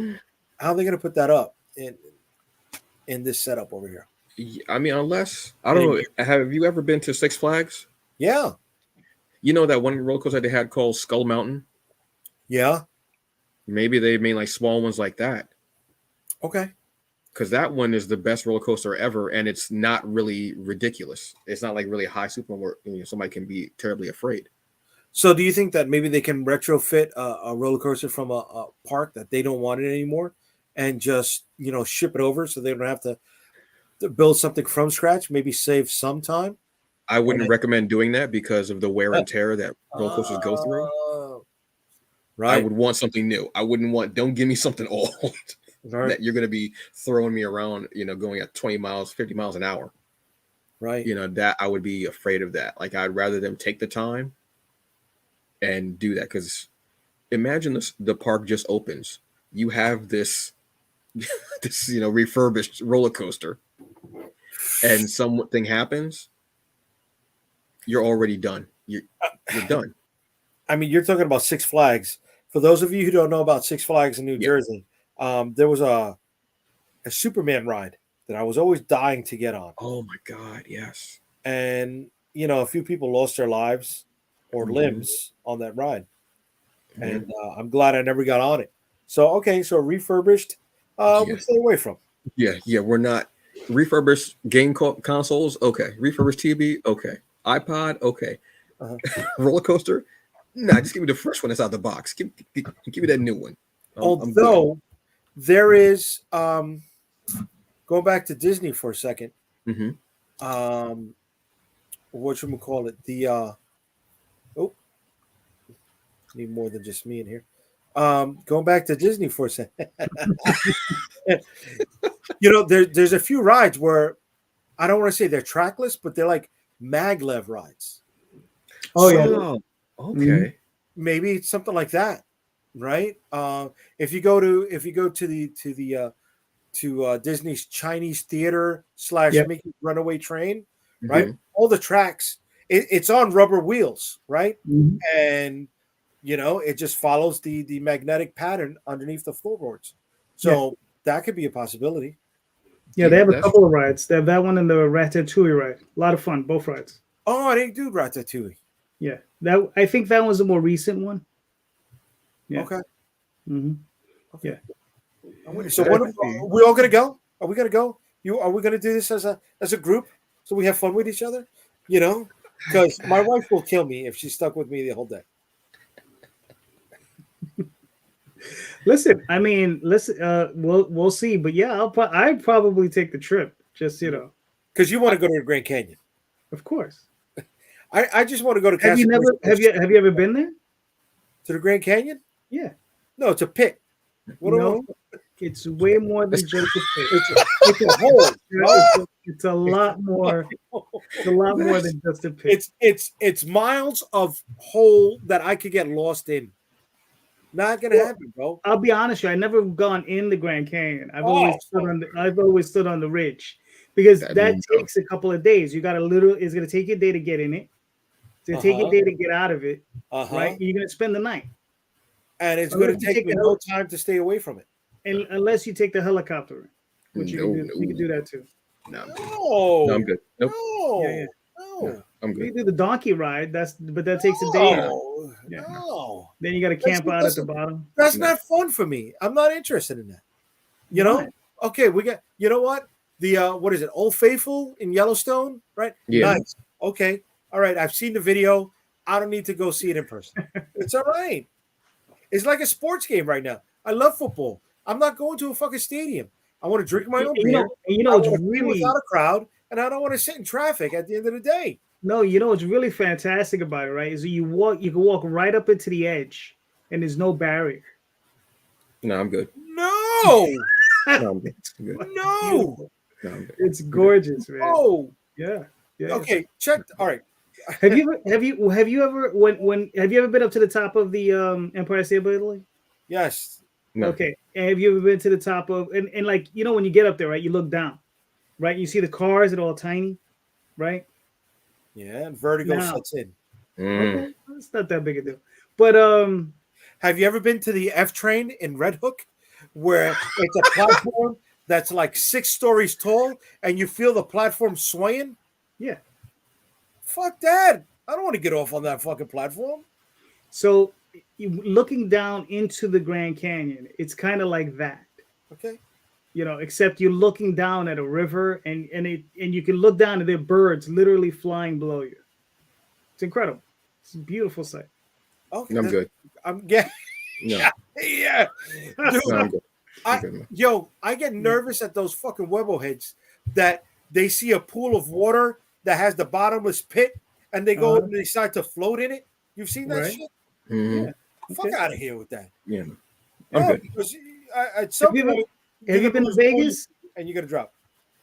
S1: are they going to put that up in this setup over here?
S2: I mean, unless I don't know. Have you ever been to Six Flags?
S1: Yeah.
S2: You know that one roller coaster they had called Skull Mountain?
S1: Yeah.
S2: Maybe they made like small ones like that.
S1: Okay.
S2: Because that one is the best roller coaster ever, and it's not really ridiculous. It's not like really a high super where somebody can be terribly afraid.
S1: So do you think that maybe they can retrofit a roller coaster from a park that they don't want it anymore and just, ship it over so they don't have to build something from scratch, maybe save some time?
S2: I wouldn't recommend doing that because of the wear and tear that roller coasters go through.
S1: Right.
S2: I would want something new. I wouldn't don't give me something old that you're going to be throwing me around, going at 20 miles, 50 miles an hour.
S1: Right.
S2: That I would be afraid of that. Like I'd rather them take the time and do that, because imagine the park just opens. You have this refurbished roller coaster, and something happens. You're already done. You're done.
S1: I mean, you're talking about Six Flags. For those of you who don't know about Six Flags in New Jersey, there was a Superman ride that I was always dying to get on.
S2: Oh my God, yes.
S1: And a few people lost their lives or limbs on that ride, and I'm glad I never got on it. So refurbished, we stay away from.
S2: Yeah, we're not refurbished game consoles. Okay, refurbished TV. Okay, iPod. Okay, roller coaster. Nah, just give me the first one that's out the box. Give me that new one.
S1: Although there is, going back to Disney for a second. What should we call it? The need more than just me in here. Going back to Disney for a second. There's a few rides where I don't want to say they're trackless, but they're like maglev rides.
S2: Okay.
S1: Maybe it's something like that, right? If you go to Disney's Chinese Theater / Mickey Runaway Train, right? All the tracks, it's on rubber wheels, right? And it just follows the magnetic pattern underneath the floorboards. So that could be a possibility.
S3: Yeah, they have a couple of rides. They have that one and the Ratatouille ride. A lot of fun, both rides.
S1: Oh, I didn't do Ratatouille.
S3: Yeah, I think that was the more recent one. Yeah.
S1: Okay.
S3: Okay.
S1: Yeah. So are we all gonna go? Are we gonna go? Are we gonna do this as a group so we have fun with each other? Because my wife will kill me if she's stuck with me the whole day.
S3: Listen, we'll see, but yeah, I'd probably take the trip. Just
S1: because you want to go to the Grand Canyon,
S3: of course.
S1: I just want to go to.
S3: Have you ever been there?
S1: To the Grand Canyon?
S3: Yeah.
S1: No, it's a pit.
S3: No, it's way more than just a pit.
S1: It's a hole.
S3: It's a lot more. It's a lot more than just a pit.
S1: It's miles of hole that I could get lost in. Not gonna happen, bro.
S3: I'll be honest with you, I never gone in the Grand Canyon. I've always stood on the ridge because that takes a couple of days. You got it's gonna take you a day to get in it. It's gonna take you a day to get out of it. Right? You're gonna spend the night.
S1: And it's gonna take me no time to stay away from it.
S3: And unless you take the helicopter, which you can do that too.
S2: No,
S1: No,
S2: I'm good. Nope.
S1: No,
S2: I'm good.
S3: You do the donkey ride. But that takes a day.
S1: No.
S3: Then you got to camp out at the bottom.
S1: That's not fun for me. I'm not interested in that. You know? Okay, we got. You know what? The what is it? Old Faithful in Yellowstone, right?
S2: Yeah.
S1: Nice. Okay. All right. I've seen the video. I don't need to go see it in person. It's all right. It's like a sports game right now. I love football. I'm not going to a fucking stadium. I want to drink my own beer.
S3: It's really
S1: without a crowd, and I don't want to sit in traffic at the end of the day.
S3: No, what's really fantastic about it, right? Is you can walk right up into the edge, and there's no barrier.
S2: No, I'm good.
S1: No,
S2: I'm good.
S1: No,
S3: it's gorgeous, man.
S1: Oh,
S3: yeah.
S1: Okay, check. All right.
S3: Have you ever been up to the top of the Empire State Building?
S1: Yes.
S2: No.
S3: Okay. And have you ever been to the top of and like when you get up there, right? You look down, right? You see the cars; they're all tiny, right?
S1: Yeah, and vertigo sets in.
S3: Okay, it's not that big a deal. But
S1: have you ever been to the F train in Red Hook, where it's a platform that's like 6 stories tall, and you feel the platform swaying?
S3: Yeah.
S1: Fuck that! I don't want to get off on that fucking platform.
S3: So, looking down into the Grand Canyon, it's kind of like that.
S1: Okay.
S3: Except you're looking down at a river, and you can look down and there are birds literally flying below you. It's incredible. It's a beautiful sight.
S1: Okay,
S2: I'm good.
S1: I'm getting.
S2: No.
S1: Yeah. Dude,
S2: no, I'm good.
S1: I get nervous at those fucking webbo heads that they see a pool of water that has the bottomless pit, and they go and they start to float in it. You've seen that shit?
S2: Mm-hmm.
S3: Yeah.
S1: Fuck out of here with that.
S2: Yeah. I'm good.
S1: Because at some point,
S3: have you been to Vegas?
S1: And you're gonna drop.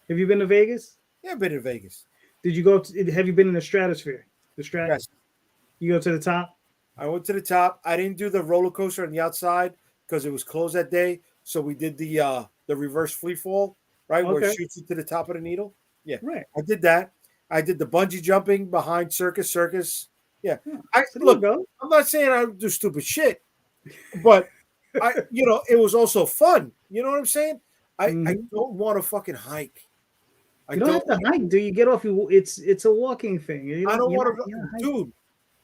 S3: Have you been to Vegas?
S1: Yeah, I've been to Vegas.
S3: Did you go? Have you been in the stratosphere?
S1: Yes.
S3: You go to the top?
S1: I went to the top. I didn't do the roller coaster on the outside because it was closed that day. So we did the reverse free fall, right? Where it shoots you to the top of the needle. Yeah.
S3: Right.
S1: I did that. I did the bungee jumping behind Circus. Yeah.
S3: Look,
S1: I'm not saying I do stupid shit, but it was also fun. You know what I'm saying? I don't want to fucking hike.
S3: You don't have to hike. Do you get off? It's a walking thing.
S1: I don't want to, dude.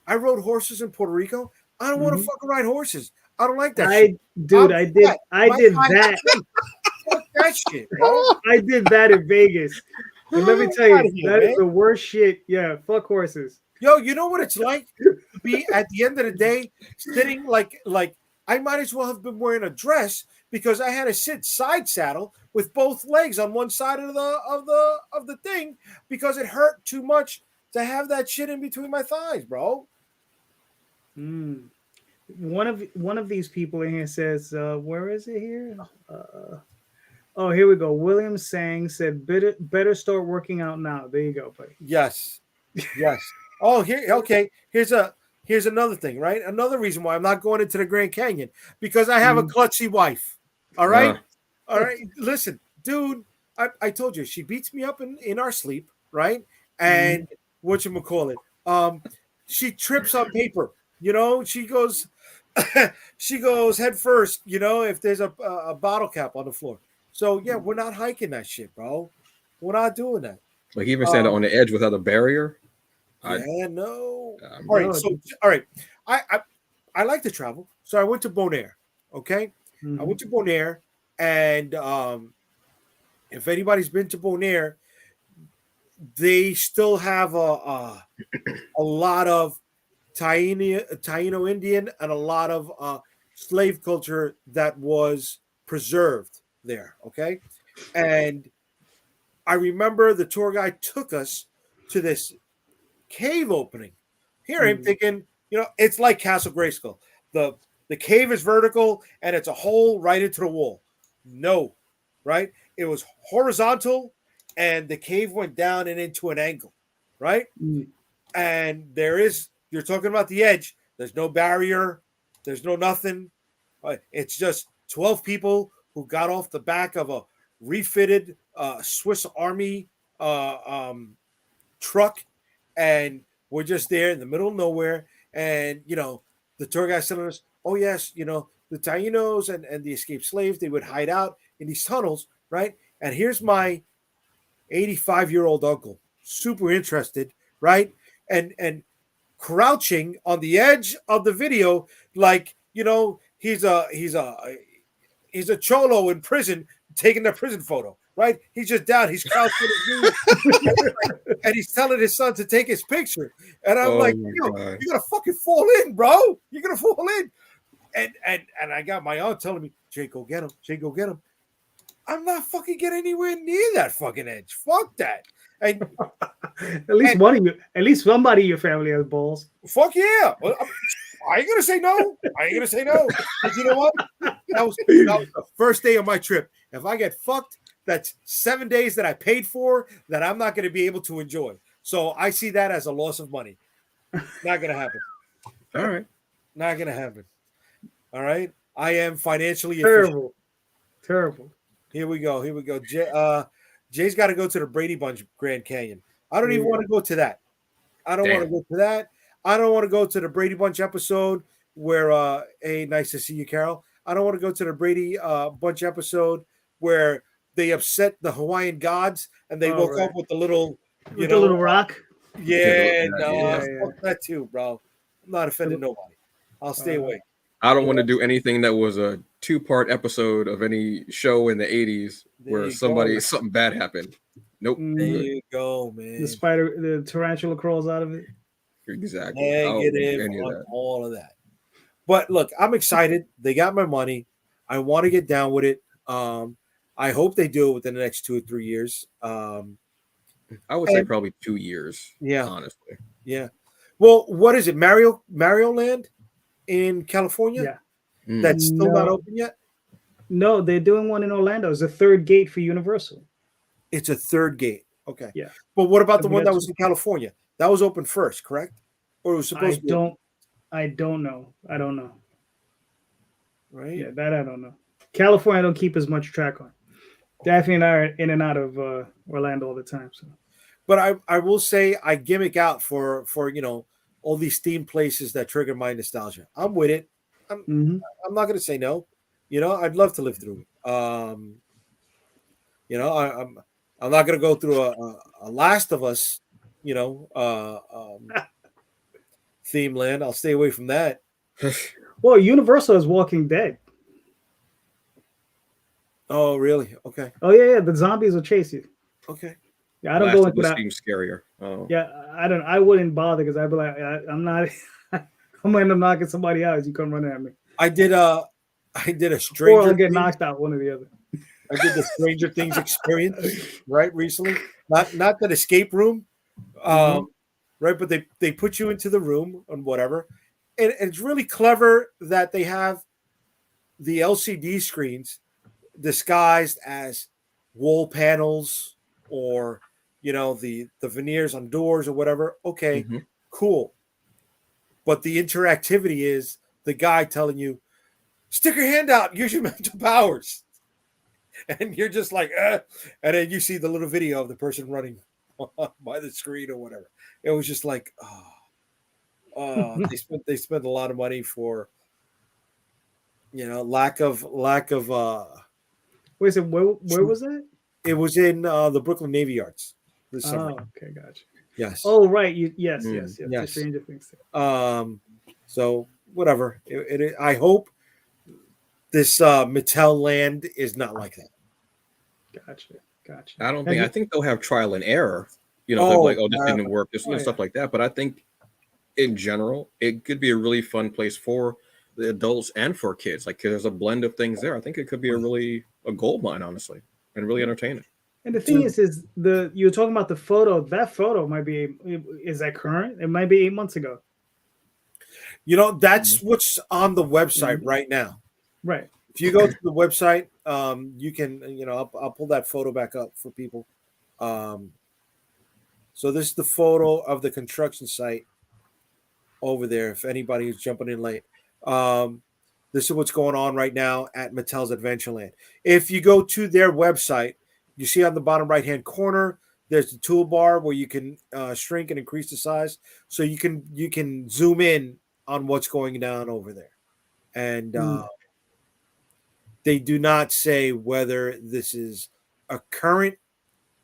S1: I rode horses in Puerto Rico. I don't want to fucking ride horses. I don't like that shit.
S3: I did that.
S1: Fuck that shit, bro.
S3: I did that in Vegas. And let me tell you, that is the worst shit. Yeah, fuck horses.
S1: Yo, you know what it's like to be at the end of the day sitting like I might as well have been wearing a dress because I had to sit side saddle with both legs on one side of the thing because it hurt too much to have that shit in between my thighs, bro.
S3: One of these people in here says, where is it here? Here we go. William Sang said, better start working out now. There you go, buddy.
S1: Yes. Oh, here's another thing, right? Another reason why I'm not going into the Grand Canyon because I have a klutzy wife. All right. All right. Listen, dude, I told you she beats me up in our sleep, right? And whatchamacallit? She trips on paper. She goes head first, if there's a bottle cap on the floor. So yeah, we're not hiking that shit, bro. We're not doing that.
S2: Like even standing on the edge without a barrier.
S1: No. All right. I like to travel. So I went to Bonaire. Okay. I went to Bonaire, and if anybody's been to Bonaire, they still have a lot of Taino Indian and a lot of slave culture that was preserved there. Okay. And I remember the tour guide took us to this cave opening. Here I'm thinking, it's like Castle Grayskull. the cave is vertical and it's a hole right into the wall. No, right? It was horizontal and the cave went down and into an angle, right?
S3: Mm.
S1: And you're talking about the edge. There's no barrier. There's no nothing. It's just 12 people who got off the back of a refitted Swiss Army truck, and we're just there in the middle of nowhere. And the tour guide telling us, "Oh yes, the Tainos and the escaped slaves, they would hide out in these tunnels, right?" And here's my 85-year-old uncle, super interested, right? And crouching on the edge of the video, like he's a cholo in prison taking a prison photo, right? He's just down, he's crouched on his knees, and he's telling his son to take his picture. And I'm like, you're gonna fucking fall in, bro. You're gonna fall in. And I got my aunt telling me, Jay, go get him. Jay, go get him. I'm not fucking getting anywhere near that fucking edge. Fuck that. And
S3: at least somebody in your family has balls.
S1: Fuck yeah. Well, I ain't gonna say no. But you know what? That was the first day of my trip. If I get fucked, that's 7 days that I paid for that I'm not going to be able to enjoy. So I see that as a loss of money. Not going to happen.
S2: All right.
S1: Not going to happen. All right. I am financially
S3: terrible. Terrible.
S1: Here we go. Jay's got to go to the Brady Bunch Grand Canyon. I don't even want to go to that. I don't want to go to that. I don't want to go to the Brady Bunch episode where, hey, nice to see you, Carol. I don't want to go to the Brady Bunch episode where they upset the Hawaiian gods and they woke up with the little,
S3: the little rock.
S1: Yeah, fuck that too, bro. I'm not offending nobody. I'll stay away.
S2: I don't want to do anything that was a 2-part episode of any show in the 80s where something bad happened. Nope.
S1: There you go, man.
S3: The tarantula crawls out of it.
S2: Exactly.
S1: Negative on all of that. But look, I'm excited. They got my money. I want to get down with it. I hope they do it within the next 2 or 3 years.
S2: I would say probably 2 years.
S1: Yeah,
S2: honestly.
S1: Yeah. Well, what is it? Mario Land in California?
S3: Yeah.
S1: That's still not open yet?
S3: No, they're doing one in Orlando. It's a third gate for Universal.
S1: It's a third gate. Okay.
S3: Yeah.
S1: But what about the one that was in California? That was open first, correct? Or it was supposed to be?
S3: I don't know.
S1: Right?
S3: Yeah, that I don't know. California, I don't keep as much track on. Daphne and I are in and out of Orlando all the time. So,
S1: but I will say I gimmick out for all these themed places that trigger my nostalgia. I'm with it. I'm not going to say no. I'd love to live through it. I'm not going to go through a Last of Us, theme land. I'll stay away from that.
S3: Well, Universal is Walking Dead.
S1: Oh, really? Okay.
S3: Oh, yeah. The zombies will chase you.
S1: Okay.
S3: Yeah, I don't go into that.
S2: Seems scarier. Oh.
S3: Yeah, I wouldn't bother because I'd be like, I'm not. I'm gonna end up knocking somebody out as you come running at me.
S1: I did a Stranger.
S3: Or I'll get knocked out, one or the other.
S1: I did the Stranger Things experience right recently. Not that escape room, right? But they put you into the room and whatever, and it's really clever that they have the LCD screens disguised as wall panels or the veneers on doors or whatever. Okay, cool. But the interactivity is the guy telling you, stick your hand out, use your mental powers. And you're just like, and then you see the little video of the person running by the screen or whatever. It was just like, they spent a lot of money for, lack of.
S3: Wait, so where was that?
S1: It was in the Brooklyn Navy Yards this summer.
S3: Oh, okay, gotcha.
S1: Yes.
S3: Oh, right. Yes. The Stranger Things.
S1: So whatever. I hope this Mattel land is not like that.
S3: Gotcha.
S2: I think they'll have trial and error. They're like, this didn't work. Stuff like that. But I think in general, it could be a really fun place for the adults and for kids. Like, there's a blend of things there. I think it could be a gold mine, honestly, and really entertaining.
S3: And the thing is you're talking about the photo. That photo might be, is that current? It might be 8 months ago.
S1: That's what's on the website right now.
S3: Right.
S1: If you go to the website, you can, I'll pull that photo back up for people. So this is the photo of the construction site over there. If anybody is jumping in late, this is what's going on right now at Mattel's Adventureland. If you go to their website, you see on the bottom right-hand corner, there's the toolbar where you can shrink and increase the size, so you can zoom in on what's going down over there, and they do not say whether this is a current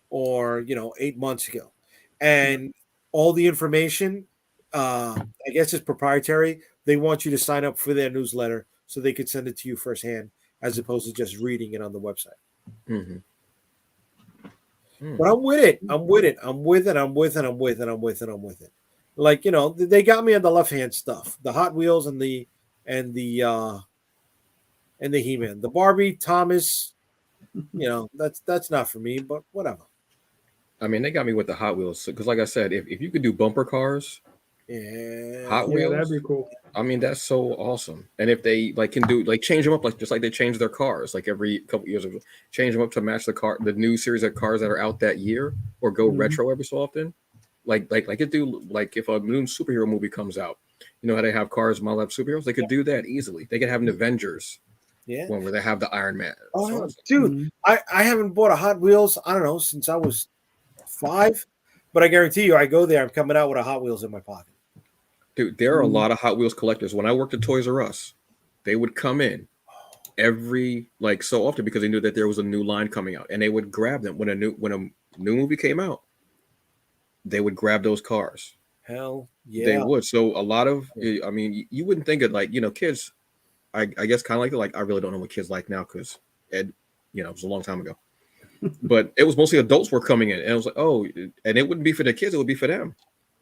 S1: or 8 months ago, and all the information, I guess, is proprietary. They want you to sign up for their newsletter so they could send it to you firsthand, as opposed to just reading it on the website.
S2: Mm-hmm.
S1: But I'm with it. I'm with it. I'm with it. I'm with it. I'm with it. I'm with it. I'm with it. Like, they got me on the left hand stuff, the Hot Wheels and the He-Man, the Barbie Thomas. That's not for me. But whatever.
S2: I mean, they got me with the Hot Wheels because, like I said, if you could do bumper cars, Hot Wheels,
S3: that'd be cool.
S2: I mean, that's so awesome. And if they can do change them up, just like they change their cars every couple years, change them up to match the new series of cars that are out that year, or go retro every so often. Like it do if a new superhero movie comes out, how they have cars model up superheroes, they could do that easily. They could have an Avengers one where they have the Iron Man.
S1: Oh, awesome. Dude, I haven't bought a Hot Wheels, I don't know, since I was 5, but I guarantee you, I go there, I'm coming out with a Hot Wheels in my pocket.
S2: Dude, there are a lot of Hot Wheels collectors. When I worked at Toys R Us, they would come in every so often because they knew that there was a new line coming out, and they would grab them when a new movie came out. They would grab those cars.
S1: Hell yeah,
S2: they would. So a lot of, I mean, you wouldn't think of kids. I guess kind of I really don't know what kids like now because it was a long time ago. But it was mostly adults were coming in, and it was and it wouldn't be for the kids; it would be for them.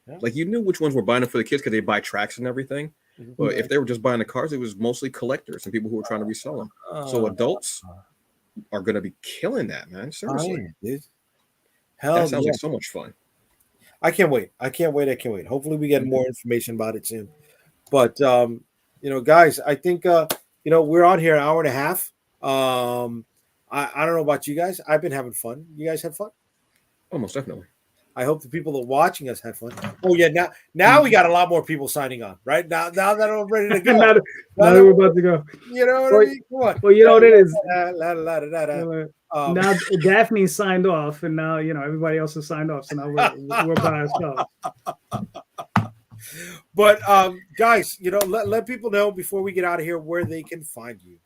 S2: Yeah. You knew which ones were buying it for the kids because they buy tracks and everything. Mm-hmm. But if they were just buying the cars, it was mostly collectors and people who were trying to resell them. So adults are going to be killing that, man. Seriously.
S1: Hell,
S2: that sounds like so much fun.
S1: I can't wait. Hopefully we get more information about it soon. But, guys, I think, we're on here an hour and a half. I don't know about you guys. I've been having fun. You guys had fun?
S2: Almost definitely.
S1: I hope the people that are watching us had fun. Oh yeah, now we got a lot more people signing on. Right now that I'm ready to go.
S3: now that we're about to go.
S1: You know what I mean? Come on.
S3: Well, you know what it is.
S1: Now
S3: Daphne signed off, and now everybody else has signed off. So now we're by ourselves.
S1: But guys, let people know before we get out of here where they can find you.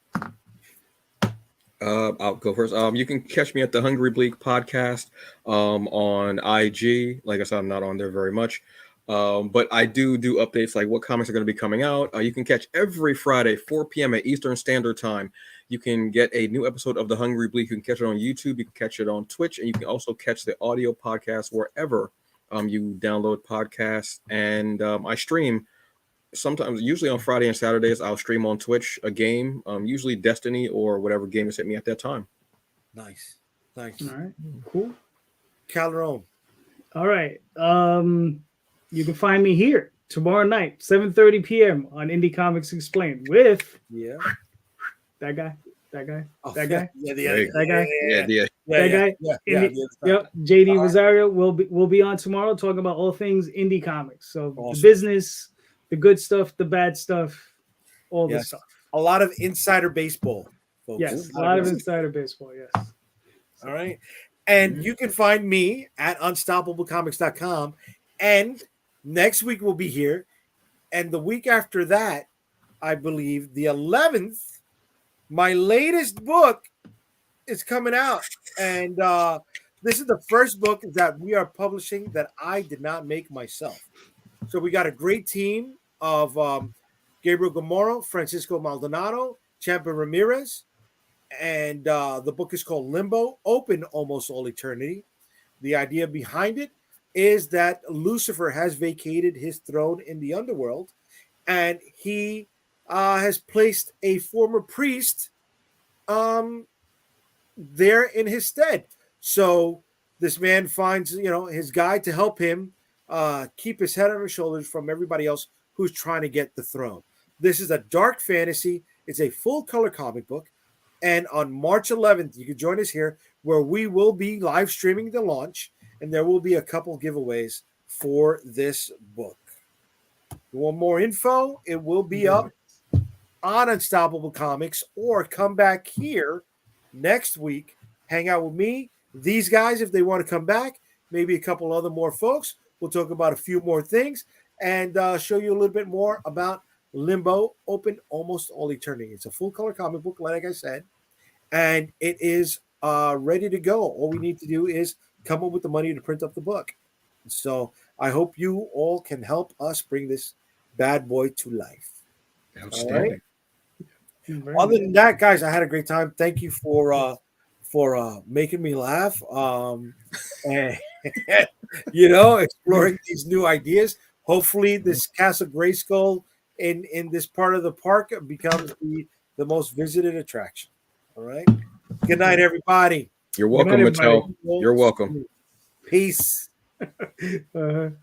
S2: I'll go first. You can catch me at the Hungry Bleak podcast on IG. Like I said, I'm not on there very much, but I do updates like what comics are going to be coming out. You can catch every Friday 4 p.m. at Eastern Standard Time. You can get a new episode of the Hungry Bleak. You can catch it on YouTube. You can catch it on Twitch, and you can also catch the audio podcast wherever you download podcasts. And I stream. Sometimes, usually on Friday and Saturdays, I'll stream on Twitch a game, usually Destiny or whatever game is hit me at that time.
S1: Nice.
S3: All right, cool.
S1: Calderon.
S3: All right. You can find me here tomorrow night, 7:30 p.m. on Indie Comics Explained with that guy.
S1: Oh,
S3: that guy.
S1: Yeah,
S3: that guy.
S1: That
S3: guy. Yep. JD Rosario will be on tomorrow talking about all things indie comics. So the business, the good stuff, the bad stuff, all the stuff.
S1: A lot of insider baseball, folks.
S3: Yes, a lot of insider baseball, yes.
S1: All right. And you can find me at unstoppablecomics.com. And next week we'll be here. And the week after that, I believe, the 11th, my latest book is coming out. And this is the first book that we are publishing that I did not make myself. So we got a great team of Gabriel Gamoro, Francisco Maldonado, Champa Ramirez, and the book is called Limbo, Open Almost All Eternity. The idea behind it is that Lucifer has vacated his throne in the underworld, and he has placed a former priest there in his stead. So this man finds, his guide to help him keep his head on his shoulders from everybody else who's trying to get the throne. This is a dark fantasy. It's a full color comic book. And on March 11th, you can join us here where we will be live streaming the launch, and there will be a couple giveaways for this book. You want more info? It will be up on Unstoppable Comics, or come back here next week, hang out with me, these guys, if they want to come back, maybe a couple other more folks. We'll talk about a few more things and show you a little bit more about Limbo, Open Almost All Eternity. It's a full color comic book, like I said, and it is ready to go. All we need to do is come up with the money to print up the book. So I hope you all can help us bring this bad boy to life.
S2: Outstanding.
S1: Other than that, guys, I had a great time. Thank you for making me laugh. And exploring these new ideas. Hopefully, this Castle Grayskull in this part of the park becomes the most visited attraction. All right. Good night, everybody.
S2: You're welcome, Mattel. You're welcome.
S1: Peace.
S3: I'm